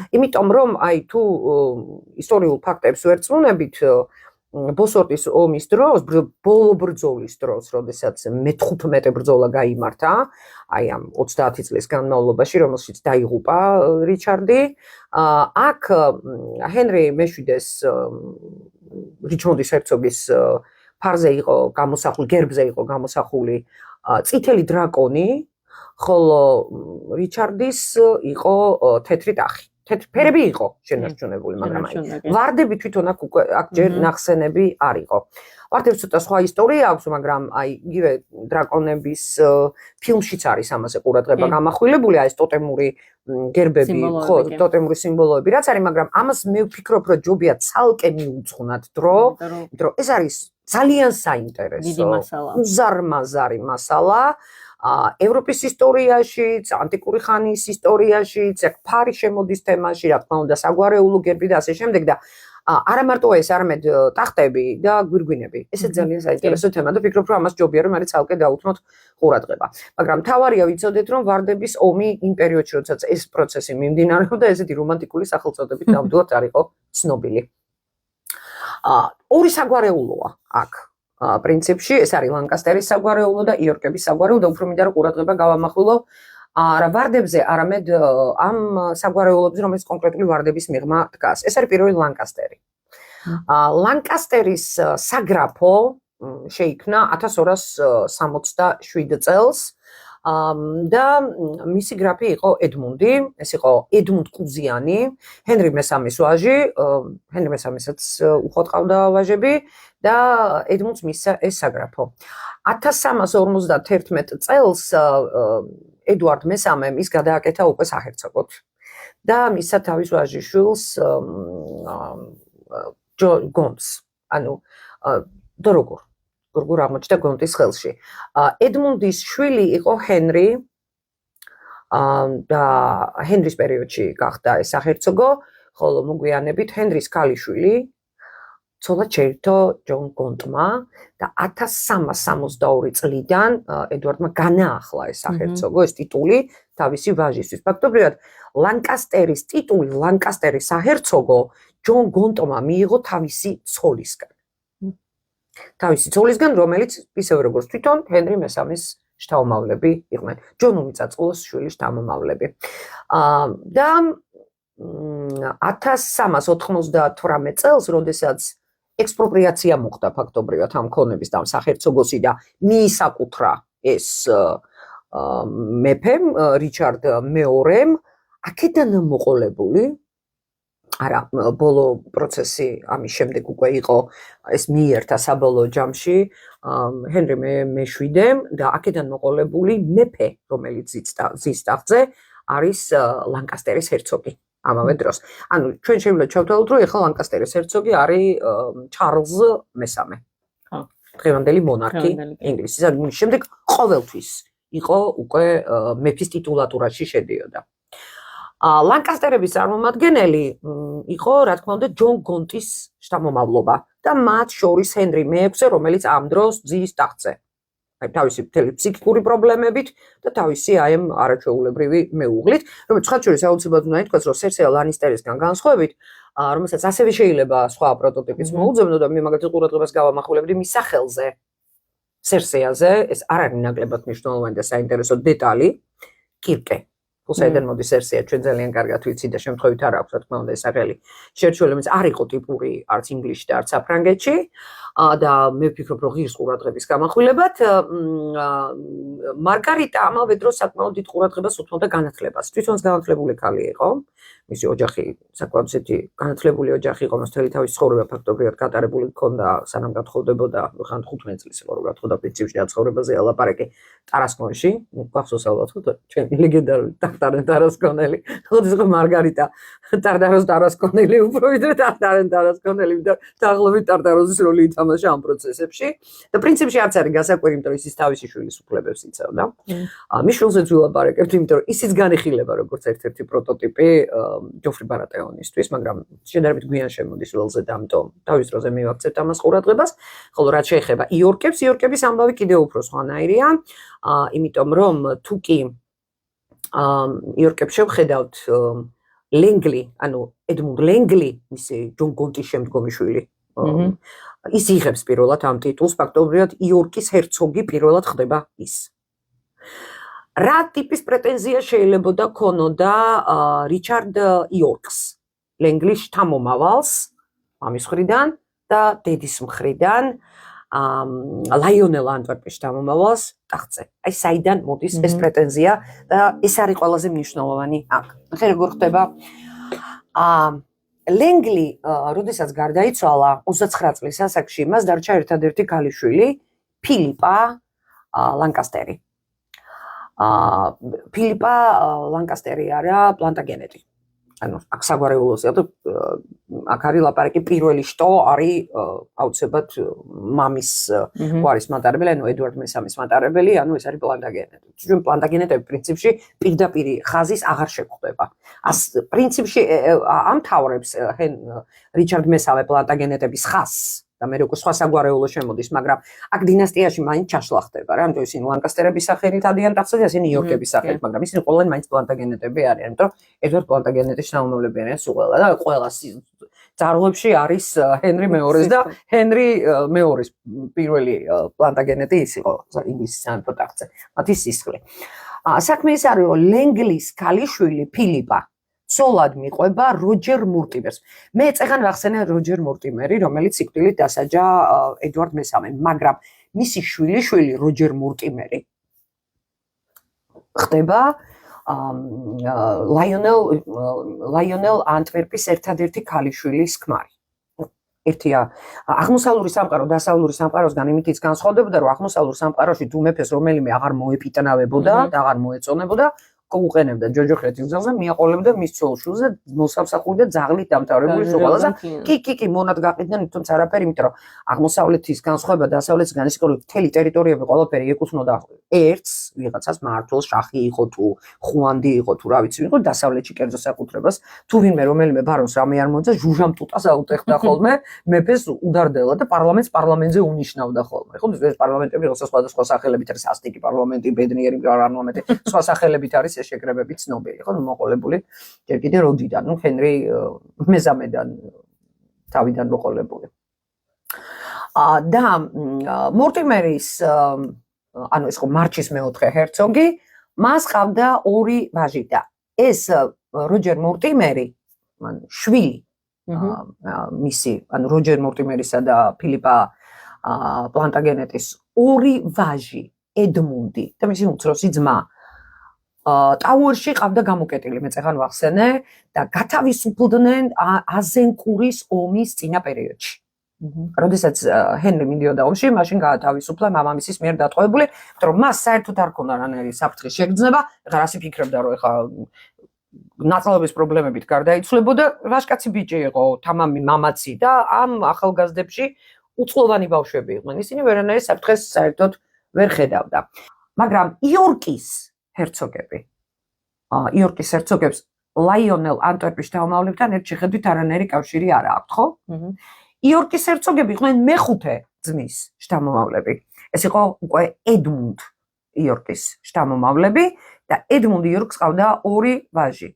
B: იმიტომ რომ აი თუ ისტორიულ ფაქტებს ვერ წვუნებით, ბოსორტის ომის დროს, ბოლო ბრძოლის დროს, როდესაც მე-15 ბრძოლა გაიმართა, აი ამ 30 წლის განმავლობაში, რომელშიც დაიღუპა რიჩარდი, აქ ჰენრი მე-7-ს რიჩმონდის ჰერცოგის ფარზე იყო გამოსახული, გერბზე იყო გამოსახული წითელი დრაკონი, ხოლო რიჩარდის იყო თეთრი ტახი. თეთრი ფერები იყო შენარჩუნებული, მაგრამ ვარდები თვითონ აქ ჯერ ნახსენები არ იყო. ვარდებს ცოტა სხვა ისტორია აქვს, მაგრამ აი იგივე დრაკონების ფილმშიც არის ამაზე ყურადღება გამახვილებული, აი ეს ტოტემური გერბები, ხო, ტოტემური სიმბოლოები, რაც არის, მაგრამ ამას მე ვფიქრობ, რომ ჯობია ცალკე მიუძღვნათ დრო, იმიტომ რომ ეს არის ძალიან საინტერესო, უზარმაზარი მასალა. ევროპის ისტორიაშიც, ანტიკური ხანის ისტორიაშიც, ფარი შემოდის თემაში, რა თქმა უნდა, საგვარეულო გერბი და ასე შემდეგ და არა მარტო ეს, არამედ ტახტები და გვირგვინები. ესეც ძალიან საინტერესო თემა და ვფიქრობ, რომ ამას ჯობია, რომ არის ცალკე დაუთმოთ ყურადღება. მაგრამ თავარია ვიცოდეთ, რომ ვარდების ომი იმ პერიოდში, როდესაც ეს პროცესი მიმდინარეობდა, ესეთი რომანტიკული სახელწოდებით ნამდვილად არ იყო ცნობილი. ორი საგვარეულოა აქ. პრინციპში ეს არის ლანკასტერის საგვარეულო და იორკების საგვარეულო და უფრო მინდა რომ ყურადღება გავამახვილო არა ვარდებზე, არამედ ამ საგვარეულოებზე, რომელიც კონკრეტული ვარდების მიღმა დგას. ეს არის პირველი ლანკასტერი. ლანკასტერის საგრაფო შეიქმნა 1267 წელს და მისი გრაფი იყო ედმუნდი, ეს იყო ედმუნდ კუზიანი, ჰენრი მესამის ვაჟი, ჰენრი მესამისაც უხოთ ყავდა ვაჟები და ედმუნდს მისცა ეს საგრაფო. 1351 წელს ედუარდ მესამემ ის გადააკეთა უკვე საჰერცოგოდ და მისცა თავის ვაჟიშვილს გონტს, ანუ და როგორ აღმოჩნდა გონტის ხელში. ედმუნდის შვილი იყო ჰენრი და ჰენრის პერიოდში გახდა ეს საჰერცოგო, ხოლო მოგვიანებით ჰენრის ქალიშვილი ცოლად შეირთო ჯონ გონტმა და 1362 წლიდან ედუარდმა განაახლა ეს საჰერცოგო, ეს ტიტული თავისი ვაჟისთვის. ფაქტობრივად ლანკასტერის ტიტული, ლანკასტერის საჰერცოგო ჯონ გონტმა მიიღო თავისი ცოლისგან. თავისი ცოლისგან, რომელიც ისევე როგორც თვითონ ჰენრი მესამის შთამომავლები იყვნენ. ჯონ უმიწაწყლოს შვილის შთამომავლები. და 1398 წელს, როდესაც ექსპროპრიაცია მოხდა ფაქტობრივად ამ ქონების და ამ საჰერცოგოსი და მიისაკუთრა ეს მეფემ, რიჩარდ მეორემ, აქედან მოყოლებული არა, ბოლო პროცესი ამის შემდეგ უკვე იყო ეს მიიერთა საბოლოო ჯამში ჰენრი მე-7-მ და აქედან მოყოლებული მეფე, რომელიც ზის ტახტზე არის ლანკასტერის ჰერცოგი ამავე დროს. ანუ ჩვენ შეიძლება ჩავთვალოთ, რომ ეხლა ლანკასტერის ჰერცოგი არის ჩარლზ მესამე. დღევანდელი მონარქი ინგლისის. ანუ შემდეგ ყოველთვის იყო უკვე მეფის ტიტულატურაში შედიოდა. ლანკასტერების წარმომადგენელი იყო, რა თქმა უნდა, ჯონ გონტის შთამომავლობა და მათ შორის ჰენრი მე-6, რომელიც ამ დროს ძის ტახტზე. თავისი ფსიქიკური პრობლემებით და თავისი აი ამ არაჩვეულებრივი მეუღლით, რომელიც სხვა შორის აუცილებლად უნდა ითქვას, რომ სერსეა ლანისტერისგან განსხვავებით, რომელსაც ასევე შეიძლება სხვა პროტოტიპიც მოუძებნო და მე მაგათი ყურადღებას გავამახვილებდი მის სახელზე. სერსეაზე ეს არ არის ნაკლებად მნიშვნელოვანი და საინტერესო დეტალი, კირკე. Poseidon მოდის სერსეა, ჩვენ ძალიან კარგად ვიცი და შემთხვევით არ აქვს, რა თქმა უნდა, ეს სახელი შერჩეული არ იყო ტიპური არც ინგლისში და არც საფრანგეთში და მე ვფიქრობ, რომ ღირს ყურადღების გამახვილებად მარგარიტა ამავე დროს საკმაოდ დიდ ყურადღებას უთმობდა განათლებას. თვითონაც განათლებული ქალი იყო, მისი ოჯახი საკმაოდ ისეთი განათლებული ოჯახი იყო, მთელი თავის ცხოვრება ფაქტობრივად გატარებული ჰქონდა, სანამ გათხოვდებოდა, ხან 15 წლის იყო, რომ გათხოვდა პრინციპში ცხოვრებაზე ალაპარაკი ტარასკონში, გახსოვს ალბათ, ჩვენ ლეგენდარული ტარასკონელი, ხოდის იყო მარგარიტა ტარასკონელი, უფრო ვიდრე ტარასკონელი და დაღლობით ტარტაროზის როლი ითამაშა ამ პროცესებში და პრინციპში არც არის გასაკვირი, იმიტომ რომ ის თავისი შვილის უფლებებს იცავდა. მის შვილზეც ვილაპარაკებთ, იმიტომ რომ ისიც განიხილება როგორც ერთ-ერთი პროტოტიპი ჯოფრი ბარატეონისთვის, მაგრამ შედარებით გვიან შემოდის ველზე და ამიტომ თავის დროზე მივაქცევთ ამას ყურადღებას, ხოლო რაც შეეხება იორკებს, იორკების ამბავი კიდევ უფრო სხვანაირია, იმიტომ რომ თუ კი იორკებს შევხედავთ ლენგლი, ანუ ედმუნდ ლენგლი, მისი ჯონ გონტის შემდგომი შვილი. ის იღებს პირველად ამ ტიტულს, ფაქტობრივად იორკის ჰერცოგი პირველად ხდება ის. რა ტიპის პრეტენზია შეიძლება ქონოდა რიჩარდ იორკს, ლენგლის შთამომავალს, მამის მხრიდან და დედის მხრიდან ლაიონელ ანტვერპის შთამომავალს ტახტზე. აი საიდან მოდის ეს პრეტენზია და ეს არის ყველაზე მნიშვნელოვანი აქ. ნახე როგორ ხდება ლენგლი, როდესაც გარდაიცვალა 29 წლის ასაკში, მას დარჩა ერთადერთი ქალიშვილი, ფილიპა ლანკასტერი. ფილიპა ლანკასტერი არა პლანტაგენეტი. ანუ აქ საგვარეულოსია და აქ არის ლაპარაკი პირველი შტო არის აუცილებლად მამის გვარის მატარებელი, ანუ ედუარდ მესამის მატარებელი, ანუ ეს არის პლანტაგენეტი. ჩვენ პლანტაგენეტები პრინციპში პირდაპირ ხაზის აღარ შეგვხვდება. პრინციპში ამთავრებს რიჩარდ მესამე პლანტაგენეტების ხაზს და მე როგორ სხვა საგვარეულო შემოდის, მაგრამ აქ დინასტიაში მაინც ჩაშლა ხდება რა, ანუ ისინი ლანკასტერების სახელით ადიან ტახტზე, ისინი იორკების სახელით, მაგრამ ისინი ყველანი მაინც პლანტაგენეტები არიან, იმიტომ რომ ედვარდ პლანტაგენეტის შთამომავლები არიან სულ ყველა და ყველა ძარღვებში არის ჰენრი მეორეს და ჰენრი მეორის პირველი პლანტაგენეტი ის იყო ინგლისის სამეფო ტახტზე, მათი სისხლი. საქმე ის არის, რომ ლენგლის ქალიშვილი ფილიპა ცოლად მიყვება როჯერ მურტიმერს. მე წეგან ვახსენე როჯერ მურტიმერი, რომელიც სიკვდილით დასაჯა ედუარდ მესამემ, მაგრამ მისი შვილი როჯერ მურტიმერი ხდება ლაიონელ ანტვერპის ერთადერთი ქალიშვილის ქმარი. ერთია აღმოსავლური სამყარო დასავლური სამყაროსგან იმითიც განსხვავდებოდა, რომ აღმოსავლურ სამყაროში თუ მეფეს რომელიმე აღარ მოეპიტნავებოდა და აღარ მოეწონებოდა, უყენებდა ჯოჯოხეთის გზაზე, მიაყოლებდა მის ცოლ-შვილს და მოსამსახური და ძაღლით დამთავრებული სულ კი მონად გაყიდნენ, თუმცა არაფერი, იმიტომ რომ აღმოსავლეთის განსხვავება დასავლეთისგან ის იყო, რომ მთელი ტერიტორიები ყველაფერი ეკუთვნოდა ერთს, ვიღაცას მმართველს, შახი იყო თუ ხუანდი იყო თუ რა ვიცი, იყო დასავლეთში კერძო საკუთრებას, თუ ვინმე რომელიმე ბარონს რამე არ მოძა, ჟუჟამტუტას აუტეხდა ხოლმე, მეფეს უდარდელა და პარლამენტზე უნიშნავდა ხოლმე. ხო, ეს პარლამენტები როცა სხვადასხვა სახელებით არის, ასტიკი პარლამენტი, ბედნიერი პარლამენტი, სხვა სახელებით არის შეკრებებით ცნობილი, ხო, მოყოლებული ჯერ კიდე როდიდან, ჰენრი მეზამედან თავიდან მოყოლებული. და მორტიმერის, ანუ ეს ხო მარჩის მეოთხე ჰერცოგი, მას ყავდა ორი ვაჟი და ეს როჯერ მორტიმერი, შვილი, მისი, ანუ როჯერ მორტიმერისა და ფილიპა პლანტაგენეტის ორი ვაჟი, ედმუნდი და მისი უმცროსი ძმა ტაუერში ყავდა გამოკეტილი, მე წეგან ვახსენე და გათავისუფლდნენ აზენკურის ომის წინა პერიოდში. როდესაც ჰენრი მიდიოდა ომში, მაშინ გაათავისუფლა მამამისის მიერ დატყვევებული, იმიტომ რომ მას საერთოდ არ ჰქონდა რანაირი საფრთხის შეგრძნება, ეხლა რასი ფიქრობდა, რომ ეხლა ნაწლავების პრობლემებით გარდაიცვლებოდა, ვაჟკაცი ბიჭი იყო, თამამი მამაცი და ამ ახალგაზრდებში უწყლოვანი ბავშვები იყვნენ. ისინი ვერანაირი საფრთხეს საერთოდ ვერ ხედავდა. მაგრამ იორკის ჰერცოგებს ლაიონელ ანტვერპის შთამომავლებთან ერთ შეხედვით არანაირი კავშირი არ აქვთ, ხო? იორკის ჰერცოგები იყვნენ მეხუთე ძმის შთამომავლები. ეს იყო უკვე ედმუნდ იორკის შთამომავლები და ედმუნდ იორკს ყავდა ორი ვაჟი.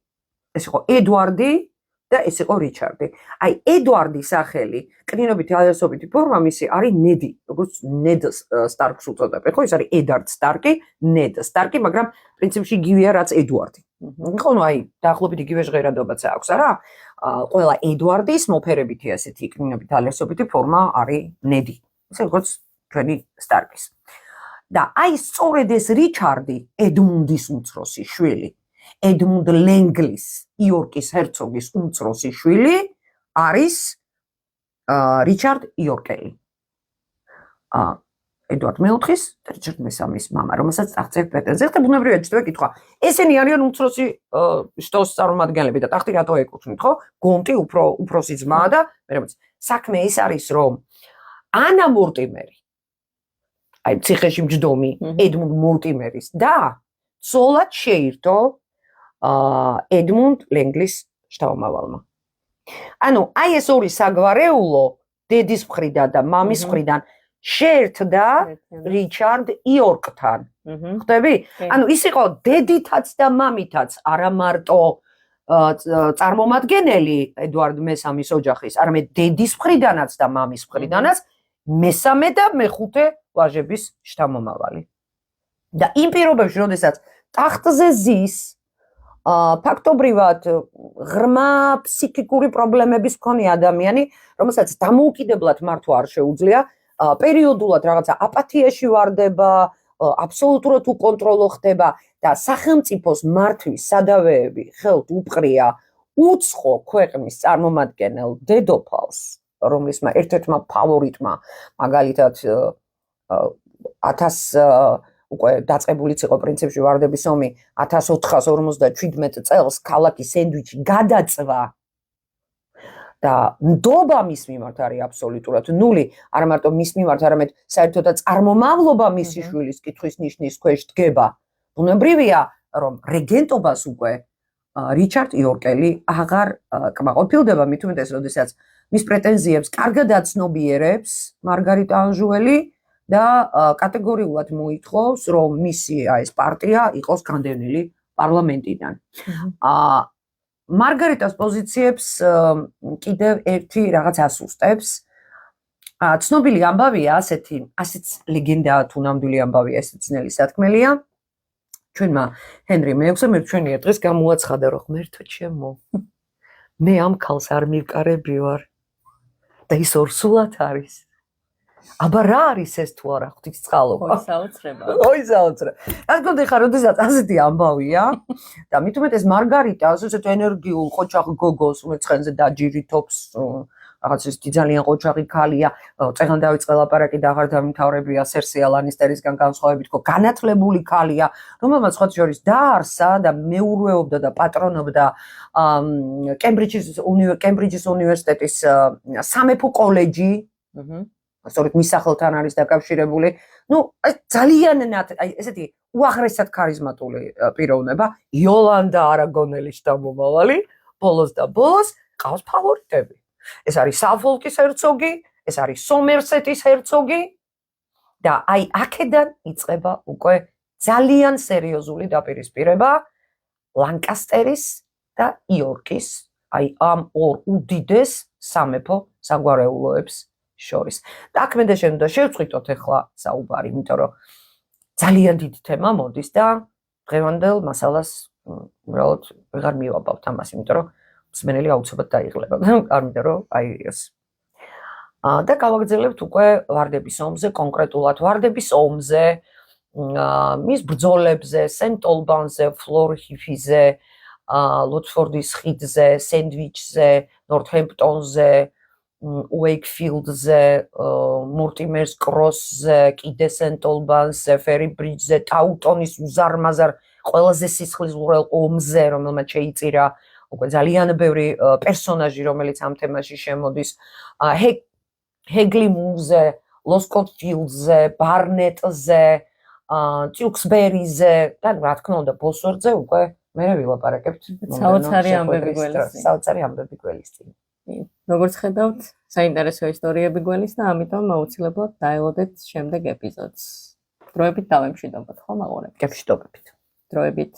B: ეს იყო ედვარდი და ეს იყო რიჩარდი. აი ედვარდის სახელი, კნინობითი ალესობითი ფორმა მისი არის ნედი, როგორც ნედ სტარკს უწოდებენ, ხო? ეს არის ედარდ სტარკი, ნედ სტარკი, მაგრამ პრინციპში იგივეა რაც ედვარდი. ხო, ნუ აი დაახლოებით იგივე ჟღერადობაც აქვს, არა? ყველა ედვარდის მოფერებითი ასეთი კნინობითი ალესობითი ფორმა არის ნედი. ესე როგორც ჩვენი სტარკის. და აი სწორედ ეს რიჩარდი, ედმუნდის უმცროსი შვილი, ედმუნდ ლენგლის, იორკის ჰერცოგის უმცროსი შვილი არის რიჩარდ იორკელი. ედვარდ მეოთხის და რიჩარდ მესამის მამა, რომელსაც აღწერს პრეტენზიას და ბუნებრივია ჩდება კითხვა. ესენი არიან უმცროსი შტოს წარმომადგენლები და ტახტი რატო ეკუთვნით, ხო? გონტი უფროსი ძმაა და მერე საქმე ის არის, რომ ანა მორტიმერი, აი ციხეში მჯდომი, ედმუნდ მორტიმერის და ცოლად შეირთო ედმუნდ ლენგლის შთამომავალმა. ანუ აი ეს ორი საგვარეულო დედის მხრიდან და მამის მხრიდან შეერთდა რიჩარდ იორკთან. ხვდები? ანუ ის იყო დედითაც და მამითაც არა მარტო წარმომადგენელი ედვარდ მესამის ოჯახის, არამედ დედის მხრიდანაც და მამის მხრიდანაც მესამე და მეხუთე ვაჟების შთამომავალი. და იმ პირობებში, როდესაც ტახტზე ზის ფაქტობრივად ღრმა ფსიქიკური პრობლემების მქონე ადამიანი, რომელსაც დამოუკიდებლად მართვა არ შეუძლია, პერიოდულად რაღაცა აპათიაში ვარდება, აბსოლუტურად უკონტროლო ხდება და სახელმწიფოს მართვის სადავეები ხელთ უპყრია უცხო ქვეყნის წარმომადგენელ დედოფალს, რომლისმა ერთ-ერთმა ფავორიტმა მაგალითად 1000 უკვე დაწყებულიც იყო პრინციპში ვარდების ომი 1457 წელს ქალაქი სენდვიჩი გადაწვა და ნდობა მის მიმართ არის აბსოლუტურად ნული, არა მარტო მის მიმართ, არამედ საერთოდაც წარმომავლობა მისი შვილის კითხვის ნიშნის ქვეშ დგება. ბუნებრივია, რომ რეგენტობას უკვე რიჩარდ იორკელი აღარ კმაყოფილდება, მით უმეტეს, როდესაც მის პრეტენზიებს კარგად აცნობიერებს მარგარიტა ანჟუელი და კატეგორიულად მოითხოვს, რომ მისი ეს პარტია იყოს განდევნილი პარლამენტიდან. მარგარიტას პოზიციებს კიდევ ერთი რაღაც ასუსტებს. ცნობილი ამბავია ასეც ლეგენდაა თუ ნამდვილი ამბავია, ესეც ძნელი სათქმელია. ჩვენმა ჰენრი მეექვსემ ჩვენი ერთ დღეს გამოაცხადა, რომ ღმერთო ჩემო, მე ამ ქალს არ მივკარები ვარ და ის ორსულად არის. აბა რა არის ეს თუ არა ღვთისწყალობა?
A: საოცრება.
B: ой, საოცრება. რა თქმა უნდა, ხარ, როდესაც ასეთი ამბავია და მით უმეტეს მარგარიტას, ესეთ ენერგიულ ყოჩაღ გოგოს, რომელიც ცხენზე დაჯირითობს, რაღაც ის ძალიან ყოჩაღი ქალია, წეგან დავიწყე ლაპარაკი და აღარ დამთავრებია სერსია ლანისტერისგან განსხვავებით, ხო, განათლებული ქალია, რომელმაც სხვა შორის დაარსა და მეურვეობდა და პატრონობდა კემბრიჯის უნივერსიტეტის სამეფო კოლეჯი. სწორედ მის სახელთან არის დაკავშირებული. ნუ ძალიან ესეთი უაღრესად ქარიზმატული პიროვნება, იოლანდა არაგონელის შთამომავალი, ბოლოს და ბოლოს ყავს ფავორიტები. ეს არის საფოლკის ჰერცოგი, ეს არის სომერსეტის ჰერცოგი და აი აქედან იწყება უკვე ძალიან სერიოზული დაპირისპირება ლანკასტერის და იორკის, აი ამ ორ უდიდეს სამეფო საგვარეულოებს შორის. და აქ მე და შენ უნდა შევწყვიტოთ ახლა საუბარი, იმიტომ რომ ძალიან დიდი თემა მოდის და დღევანდელ მასალას უბრალოდ ვეღარ მივაბავთ ამას, იმიტომ რომ მსმენელი აუცილებლად დაიღლება. ამიტომ რომ აი ეს. და გავაგრძელებთ უკვე ვარდების ომზე, კონკრეტულად ვარდების ომზე, მის ბრძოლებზე, სენტ-ოლბანზე, ფლორჰიფიზე, ლოტფორდის ხიდზე, სენდვიჩზე, ნორთჰემპტონზე, უეიკფილდზე, მორტიმერს კროსზე, კიდე სენტ-ოლბანზე, ფერი ბრიჯზე, ტაუტონის უზარმაზარ ყველაზე სისხლისღვრელ ომზე, რომელმაც შეიწირა უკვე ძალიან ბევრი პერსონაჟი, რომელიც ამ თემაში შემოდის, ჰეგლი მუზე, ლოსკოტფილდზე, ბარნეტზე, ტიუქსბერიზე და რა თქმა უნდა ბოსვორდზე უკვე მე ვილაპარაკებთ.
A: საოცარი ამბები გველის.
B: საოცარი ამბები გველის წინ.
A: როგორც ხედავთ, საინტერესო ისტორიები გველის და ამიტომ აუცილებლად დაელოდეთ შემდეგ ეპიზოდს. დროებით დავემშვიდობოთ, ხო, მაყურებელს?
B: გემშვიდობებით.
A: დროებით.